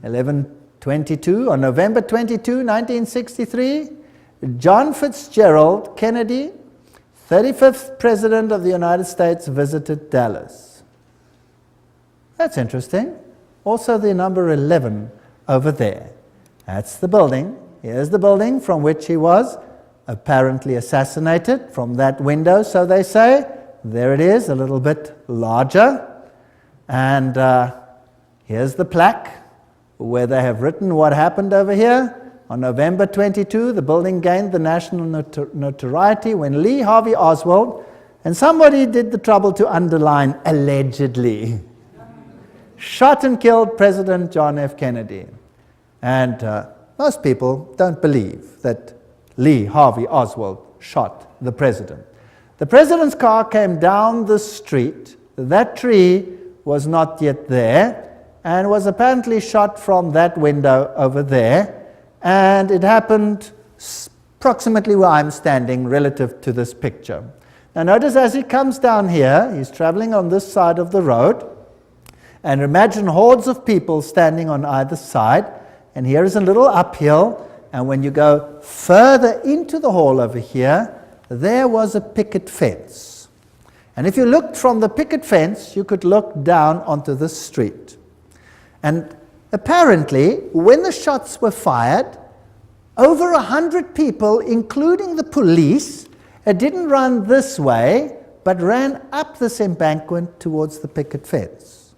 11/22. On November 22, 1963, John Fitzgerald Kennedy, 35th President of the United States, visited Dallas. That's interesting. Also the number 11 over there. That's the building. Here's the building from which he was apparently assassinated, from that window, so they say. There it is, a little bit larger. And here's the plaque where they have written what happened over here. On November 22, the building gained the national notoriety when Lee Harvey Oswald, and somebody did the trouble to underline allegedly, shot and killed President John F. Kennedy. And most people don't believe that Lee Harvey Oswald shot the president. The president's car came down the street. That tree was not yet there and was apparently shot from that window over there. And it happened approximately where I'm standing relative to this picture. Now notice as he comes down here, he's traveling on this side of the road. And imagine hordes of people standing on either side. And here is a little uphill. And when you go further into the hall over here, there was a picket fence. And if you looked from the picket fence, you could look down onto the street. And apparently, when the shots were fired, over 100 people, including the police, didn't run this way, but ran up this embankment towards the picket fence.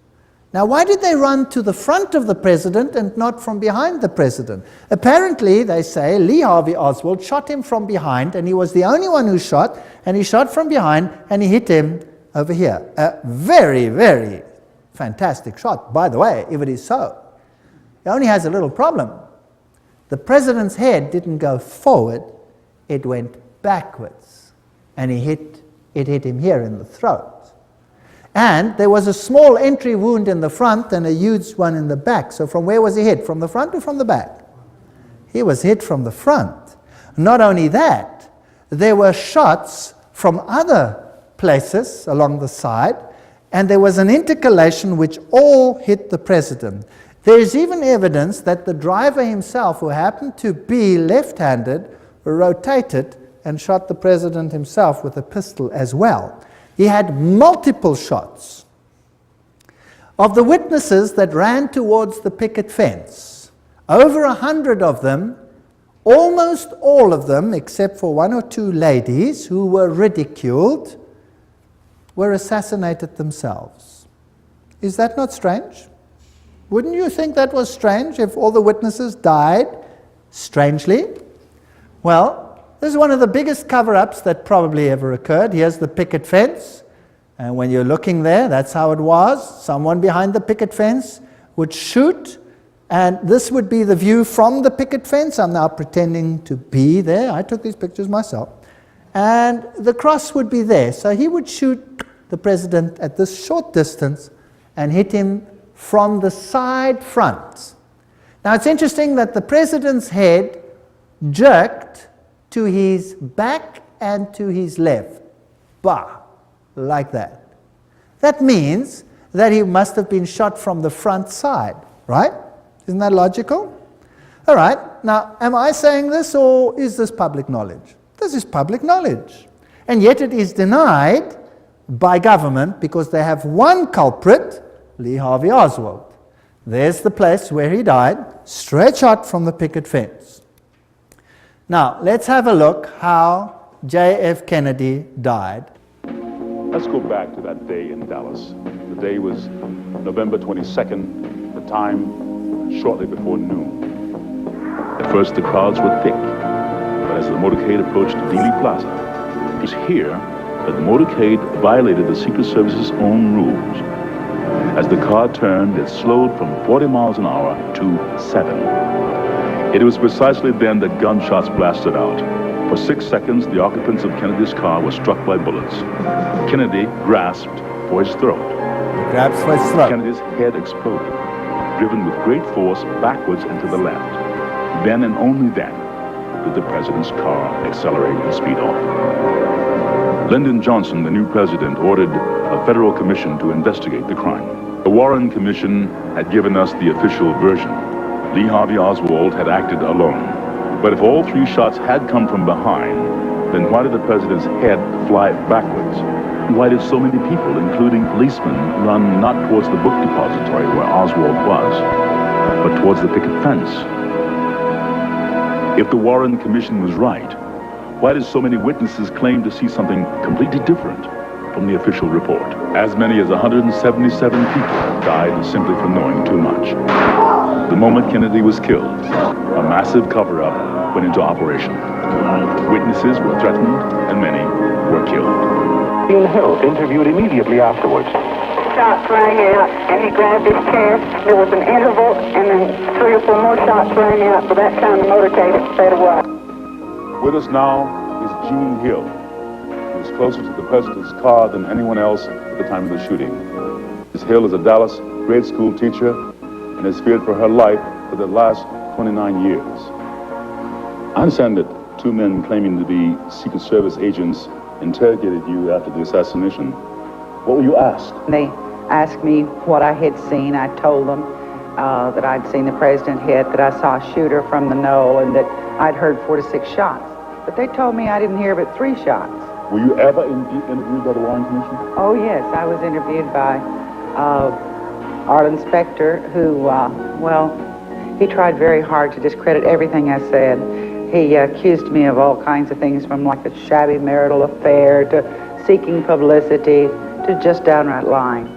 Now, why did they run to the front of the president and not from behind the president? Apparently, they say, Lee Harvey Oswald shot him from behind, and he was the only one who shot, and he shot from behind, and he hit him over here. A very, very fantastic shot, by the way, if it is so. It only has a little problem. The president's head didn't go forward, it went backwards, and it hit him here in the throat. And there was a small entry wound in the front and a huge one in the back. So from where was he hit? From the front or from the back? He was hit from the front. Not only that, there were shots from other places along the side, and there was an intercalation which all hit the president. There is even evidence that the driver himself, who happened to be left-handed, rotated and shot the president himself with a pistol as well. He had multiple shots. Of the witnesses that ran towards the picket fence, over 100 of them, almost all of them, except for one or two ladies who were ridiculed, were assassinated themselves. Is that not strange? Wouldn't you think that was strange if all the witnesses died strangely? Well, this is one of the biggest cover-ups that probably ever occurred. Here's the picket fence. And when you're looking there, that's how it was. Someone behind the picket fence would shoot. And this would be the view from the picket fence. I'm now pretending to be there. I took these pictures myself. And the cross would be there. So he would shoot the president at this short distance and hit him from the side front. Now it's interesting that the president's head jerked to his back and to his left. Bah! Like that. That means that he must have been shot from the front side, right? Isn't that logical? All right, now am I saying this or is this public knowledge? This is public knowledge. And yet it is denied by government because they have one culprit, Lee Harvey Oswald. There's the place where he died, straight shot from the picket fence. Now, let's have a look how J.F. Kennedy died. Let's go back to that day in Dallas. The day was November 22nd, the time shortly before noon. At first the crowds were thick, but as the motorcade approached Dealey Plaza, it was here that the motorcade violated the Secret Service's own rules. As the car turned, it slowed from 40 miles an hour to 7. It was precisely then that gunshots blasted out. For 6 seconds, the occupants of Kennedy's car were struck by bullets. Kennedy grasped for his throat. He grabs for his throat. Kennedy's head exploded, driven with great force backwards and to the left. Then and only then did the president's car accelerate and speed off. Lyndon Johnson, the new president, ordered a federal commission to investigate the crime. The Warren Commission had given us the official version. Lee Harvey Oswald had acted alone. But if all 3 shots had come from behind, then why did the president's head fly backwards? Why did so many people, including policemen, run not towards the book depository where Oswald was, but towards the picket fence? If the Warren Commission was right, why did so many witnesses claim to see something completely different from the official report? As many as 177 people died simply for knowing too much. The moment Kennedy was killed, a massive cover-up went into operation. Witnesses were threatened and many were killed. Ian Hill interviewed immediately afterwards. Shots rang out and he grabbed his chair. There was an interval and then 3 or 4 more shots rang out. By that time the motorcade had sped away. With us now is Gene Hill. He was closer to the president's car than anyone else at the time of the shooting. Ms. Hill is a Dallas grade school teacher and has feared for her life for the last 29 years. I understand that 2 men claiming to be Secret Service agents interrogated you after the assassination. What were you asked? They asked me what I had seen. I told them that I'd seen the president hit, that I saw a shooter from the knoll, and that I'd heard 4 to 6 shots. But they told me I didn't hear but 3 shots. Were you ever interviewed by the Warren Commission? Oh, yes. I was interviewed by Arlen Specter, who, he tried very hard to discredit everything I said. He accused me of all kinds of things, from like a shabby marital affair to seeking publicity to just downright lying.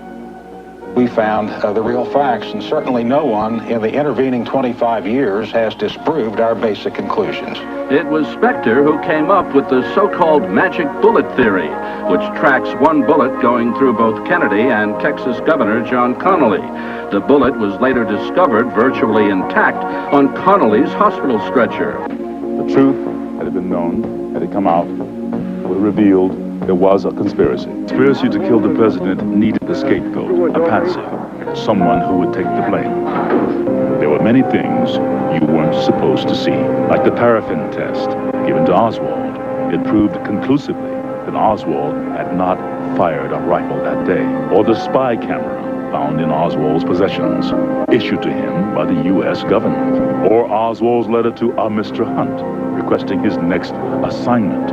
We found the real facts, and certainly no one in the intervening 25 years has disproved our basic conclusions. It was Specter who came up with the so-called magic bullet theory, which tracks one bullet going through both Kennedy and Texas Governor John Connally. The bullet was later discovered virtually intact on Connally's hospital stretcher. The truth, had it been known, had it come out, would have revealed there was a conspiracy. Conspiracy to kill the president needed a scapegoat, a patsy, someone who would take the blame. There were many things you weren't supposed to see, like the paraffin test given to Oswald. It proved conclusively that Oswald had not fired a rifle that day, or the spy camera found in Oswald's possessions, issued to him by the U.S. government, or Oswald's letter to a Mr. Hunt, requesting his next assignment.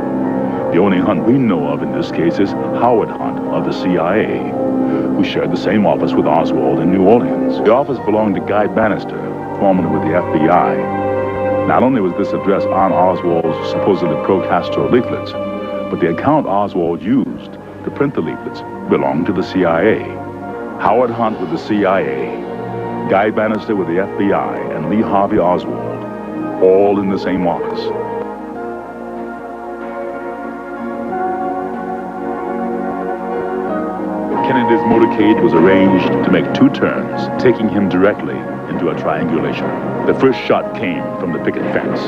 The only Hunt we know of in this case is Howard Hunt of the CIA, who shared the same office with Oswald in New Orleans. The office belonged to Guy Bannister, formerly with the FBI. Not only was this address on Oswald's supposedly pro-Castro leaflets, but the account Oswald used to print the leaflets belonged to the CIA. Howard Hunt with the CIA, Guy Bannister with the FBI, and Lee Harvey Oswald, all in the same office. Kennedy's motorcade was arranged to make 2 turns, taking him directly into a triangulation. The first shot came from the picket fence.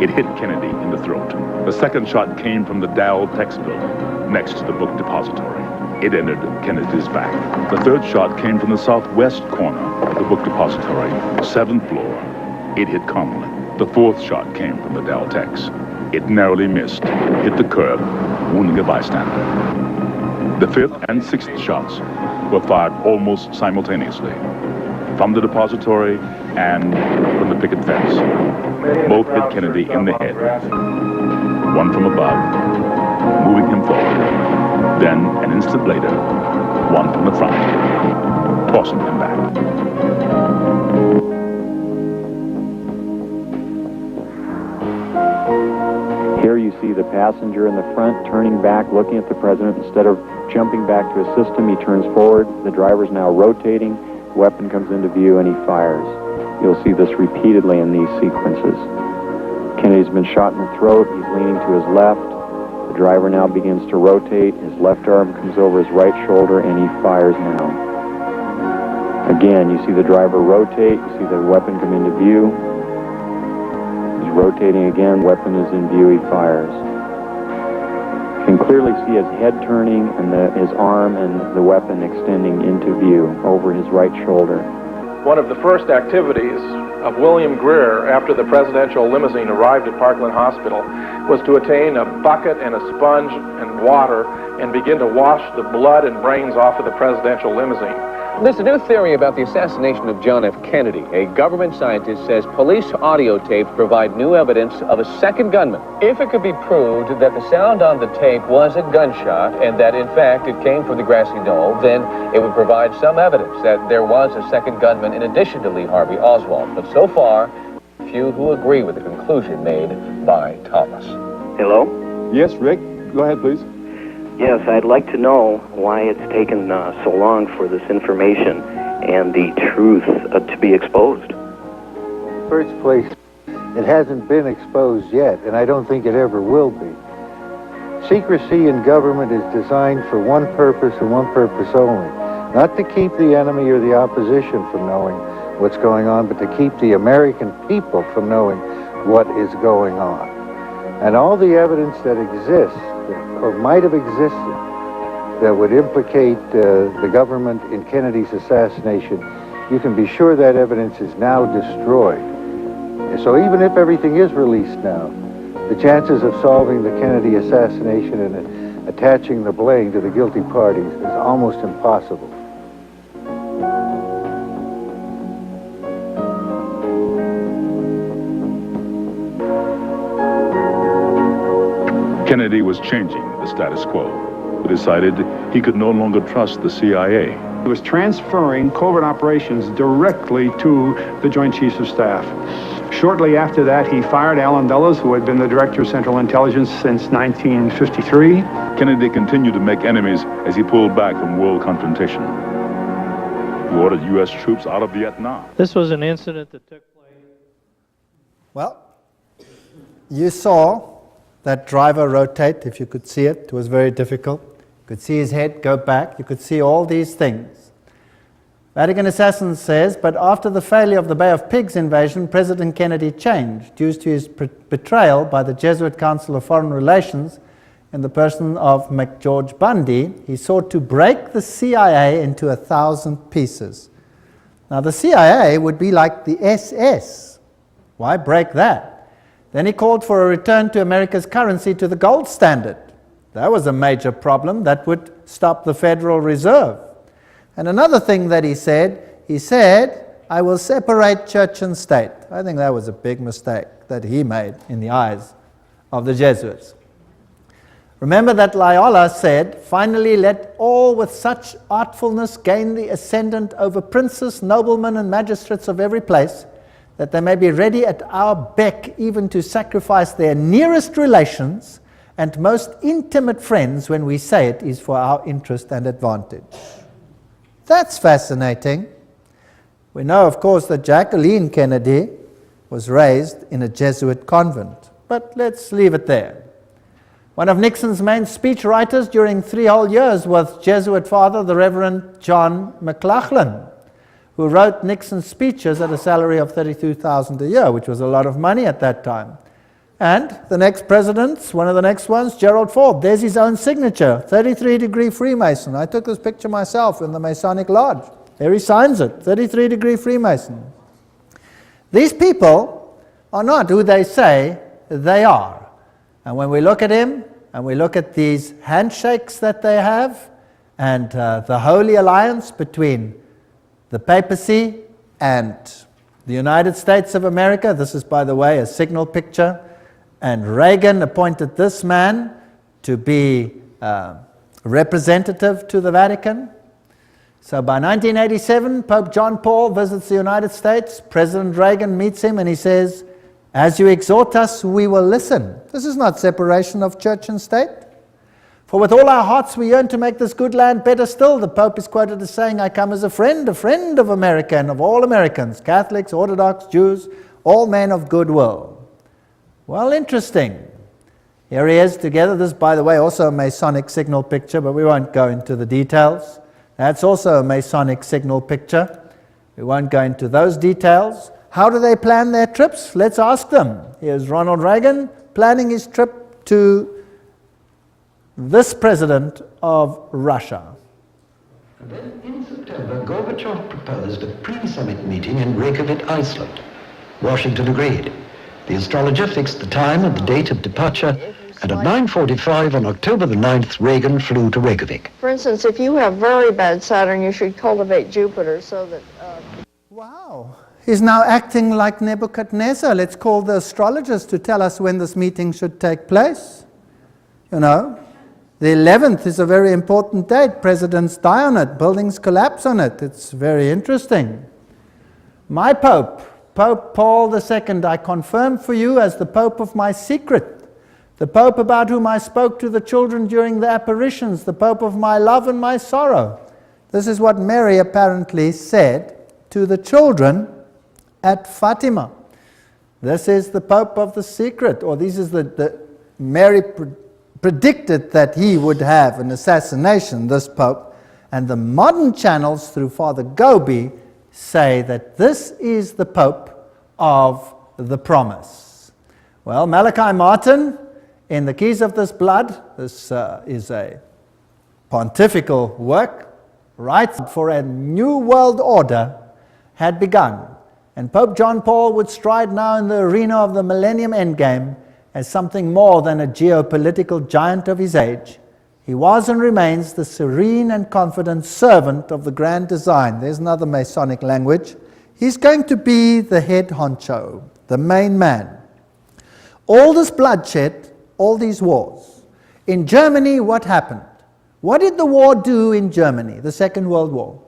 It hit Kennedy in the throat. The second shot came from the Dow Tex building, next to the book depository. It entered Kennedy's back. The third shot came from the southwest corner of the book depository, 7th floor. It hit Connally. The fourth shot came from the Dow Tex. It narrowly missed, hit the curb, wounding a bystander. The 5th and 6th shots were fired almost simultaneously, from the depository and from the picket fence. Both hit Kennedy in the head, one from above, moving him forward. Then, an instant later, one from the front, tossing him back. see the passenger in the front turning back, looking at the president. Instead of jumping back to assist him, he turns forward. The driver's now rotating. The weapon comes into view, and he fires. You'll see this repeatedly in these sequences. Kennedy's been shot in the throat. He's leaning to his left. The driver now begins to rotate. His left arm comes over his right shoulder, and he fires now. Again, you see the driver rotate. You see the weapon come into view. He's rotating again. Weapon is in view. He fires. You can clearly see his head turning and his arm and the weapon extending into view over his right shoulder. One of the first activities of William Greer after the presidential limousine arrived at Parkland Hospital was to attain a bucket and a sponge and water and begin to wash the blood and brains off of the presidential limousine. There's a new theory about the assassination of John F. Kennedy. A government scientist says police audio tapes provide new evidence of a second gunman. If it could be proved that the sound on the tape was a gunshot and that, in fact, it came from the grassy knoll, then it would provide some evidence that there was a second gunman in addition to Lee Harvey Oswald. But so far, few who agree with the conclusion made by Thomas. Hello? Yes, Rick. Go ahead, please. Yes, I'd like to know why it's taken so long for this information and the truth to be exposed. First place, it hasn't been exposed yet, and I don't think it ever will be. Secrecy in government is designed for one purpose and one purpose only. Not to keep the enemy or the opposition from knowing what's going on, but to keep the American people from knowing what is going on. And all the evidence that exists, or might have existed, that would implicate the government in Kennedy's assassination, you can be sure that evidence is now destroyed. And so even if everything is released now, the chances of solving the Kennedy assassination and attaching the blame to the guilty parties is almost impossible. Kennedy was changing the status quo. He decided he could no longer trust the CIA. He was transferring covert operations directly to the Joint Chiefs of Staff. Shortly after that, he fired Allen Dulles, who had been the Director of Central Intelligence since 1953. Kennedy continued to make enemies as he pulled back from world confrontation. He ordered U.S. troops out of Vietnam. This was an incident that took place. Well, you saw that driver rotate, if you could see it. It was very difficult. You could see his head go back. You could see all these things. Vatican Assassin says, but after the failure of the Bay of Pigs invasion, President Kennedy changed due to his betrayal by the Jesuit Council of Foreign Relations in the person of McGeorge Bundy. He sought to break the CIA into 1,000 pieces. Now the CIA would be like the SS. Why break that? Then he called for a return to America's currency to the gold standard. That was a major problem that would stop the Federal Reserve. And another thing that he said, I will separate church and state. I think that was a big mistake that he made in the eyes of the Jesuits. Remember that Loyola said, finally let all with such artfulness gain the ascendant over princes, noblemen, and magistrates of every place, that they may be ready at our beck even to sacrifice their nearest relations and most intimate friends when we say it is for our interest and advantage. That's fascinating. We know, of course, that Jacqueline Kennedy was raised in a Jesuit convent, but let's leave it there. One of Nixon's main speech writers during 3 whole years was Jesuit father, the Reverend John McLaughlin, who wrote Nixon's speeches at a salary of $32,000 a year, which was a lot of money at that time. And the next presidents, one of the next ones, Gerald Ford, there's his own signature, 33-degree Freemason. I took this picture myself in the Masonic Lodge. There he signs it, 33-degree Freemason. These people are not who they say they are. And when we look at him, and we look at these handshakes that they have, and the holy alliance between the papacy and the United States of America, this is, by the way, a signal picture, and Reagan appointed this man to be representative to the Vatican. So by 1987, Pope John Paul visits the United States. President Reagan meets him and he says, As you exhort us, we will listen. This is not separation of church and state. For with all our hearts we yearn to make this good land better still. The Pope is quoted as saying, I come as a friend of America and of all Americans, Catholics, Orthodox, Jews, all men of goodwill. Well, interesting. Here he is together. This, by the way, also a Masonic signal picture, but we won't go into the details. That's also a Masonic signal picture. We won't go into those details. How do they plan their trips? Let's ask them. Here's Ronald Reagan planning his trip to this president of Russia. And then in September, Gorbachev proposed a pre-summit meeting in Reykjavik, Iceland. Washington agreed. The astrologer fixed the time and the date of departure, and at 9:45 on October the 9th, Reagan flew to Reykjavik. For instance, if you have very bad Saturn, you should cultivate Jupiter so that... Wow. He's now acting like Nebuchadnezzar. Let's call the astrologers to tell us when this meeting should take place. You know, the 11th is a very important date. Presidents die on it. Buildings collapse on it. It's very interesting. My Pope, Pope Paul II, I confirm for you as the Pope of my secret, the Pope about whom I spoke to the children during the apparitions, the Pope of my love and my sorrow. This is what Mary apparently said to the children at Fatima. This is the Pope of the secret, or this is Mary predicted that he would have an assassination, this Pope, and the modern channels through Father Gobi say that this is the Pope of the promise. Well, Malachi Martin, in the Keys of this Blood, this is a pontifical work, writes for a new world order had begun. And Pope John Paul would stride now in the arena of the Millennium Endgame as something more than a geopolitical giant of his age. He was and remains the serene and confident servant of the grand design. There's another Masonic language. He's going to be the head honcho, the main man. All this bloodshed, all these wars. In Germany, what happened? What did the war do in Germany, the Second World War?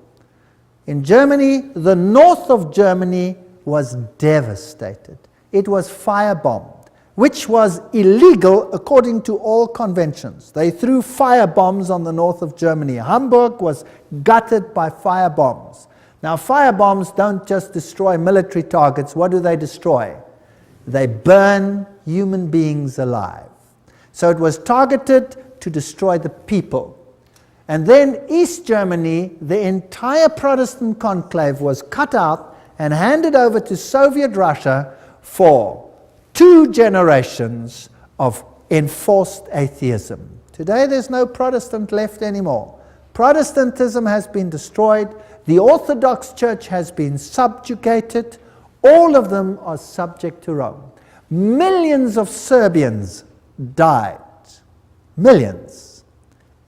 In Germany, the north of Germany was devastated. It was firebombed, which was illegal according to all conventions. They threw firebombs on the north of Germany. Hamburg was gutted by firebombs. Now, firebombs don't just destroy military targets. What do they destroy? They burn human beings alive. So it was targeted to destroy the people. And then East Germany, the entire Protestant conclave was cut out and handed over to Soviet Russia for 2 generations of enforced atheism. Today there's no Protestant left anymore. Protestantism has been destroyed. The Orthodox Church has been subjugated. All of them are subject to Rome. Millions of Serbians died. Millions.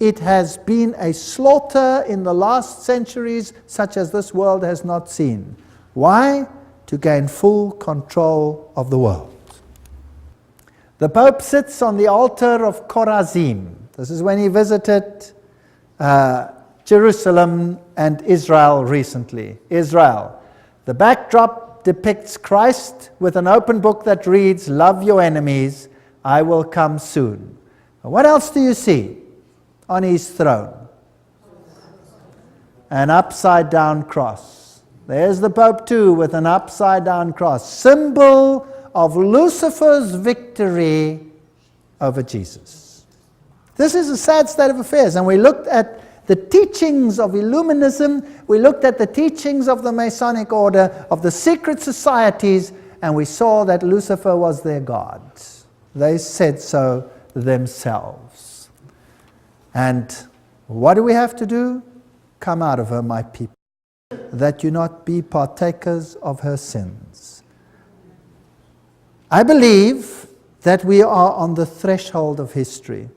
It has been a slaughter in the last centuries such as this world has not seen. Why? To gain full control of the world. The Pope sits on the altar of Chorazim. This is when he visited Jerusalem and Israel recently. Israel. The backdrop depicts Christ with an open book that reads, "Love your enemies, I will come soon." What else do you see on his throne? An upside down cross. There's the Pope too with an upside down cross, symbol of Lucifer's victory over Jesus. This is a sad state of affairs, and we looked at the teachings of Illuminism, we looked at the teachings of the Masonic order, of the secret societies, and we saw that Lucifer was their god. They said so themselves. And what do we have to do? Come out of her, my people, that you not be partakers of her sins. I believe that we are on the threshold of history.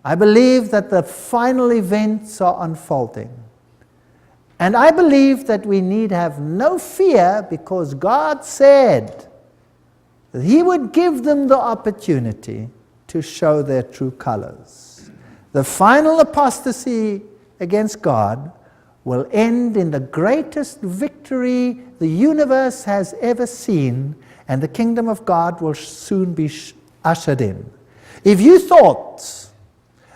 I believe that the final events are unfolding. And I believe that we need have no fear, because God said that He would give them the opportunity to show their true colors. The final apostasy against God will end in the greatest victory the universe has ever seen, and the kingdom of God will soon be ushered in. If you thought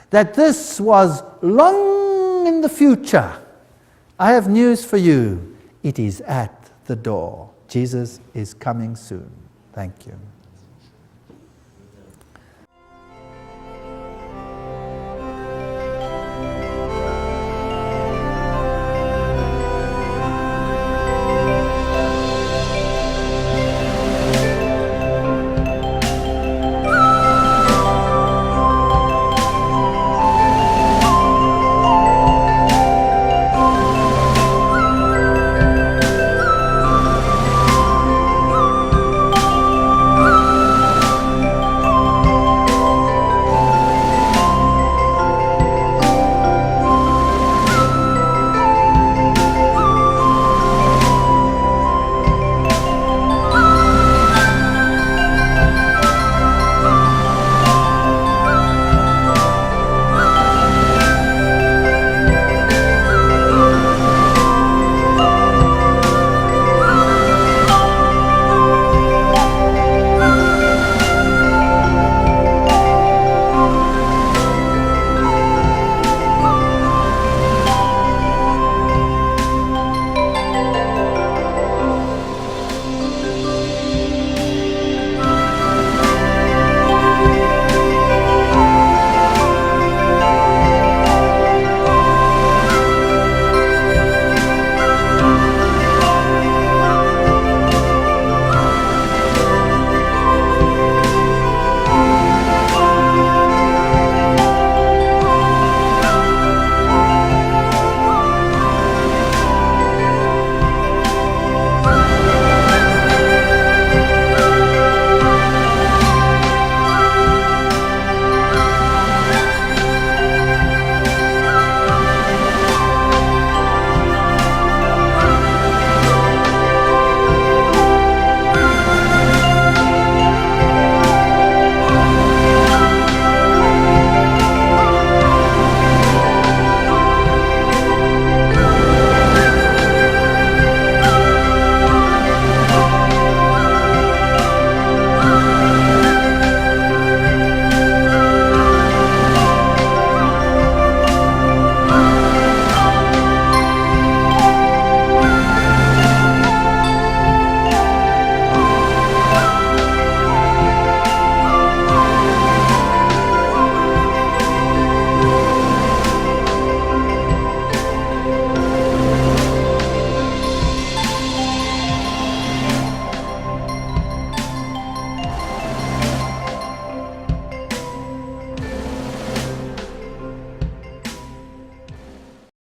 that this was long in the future, I have news for you. It is at the door. Jesus is coming soon. Thank you.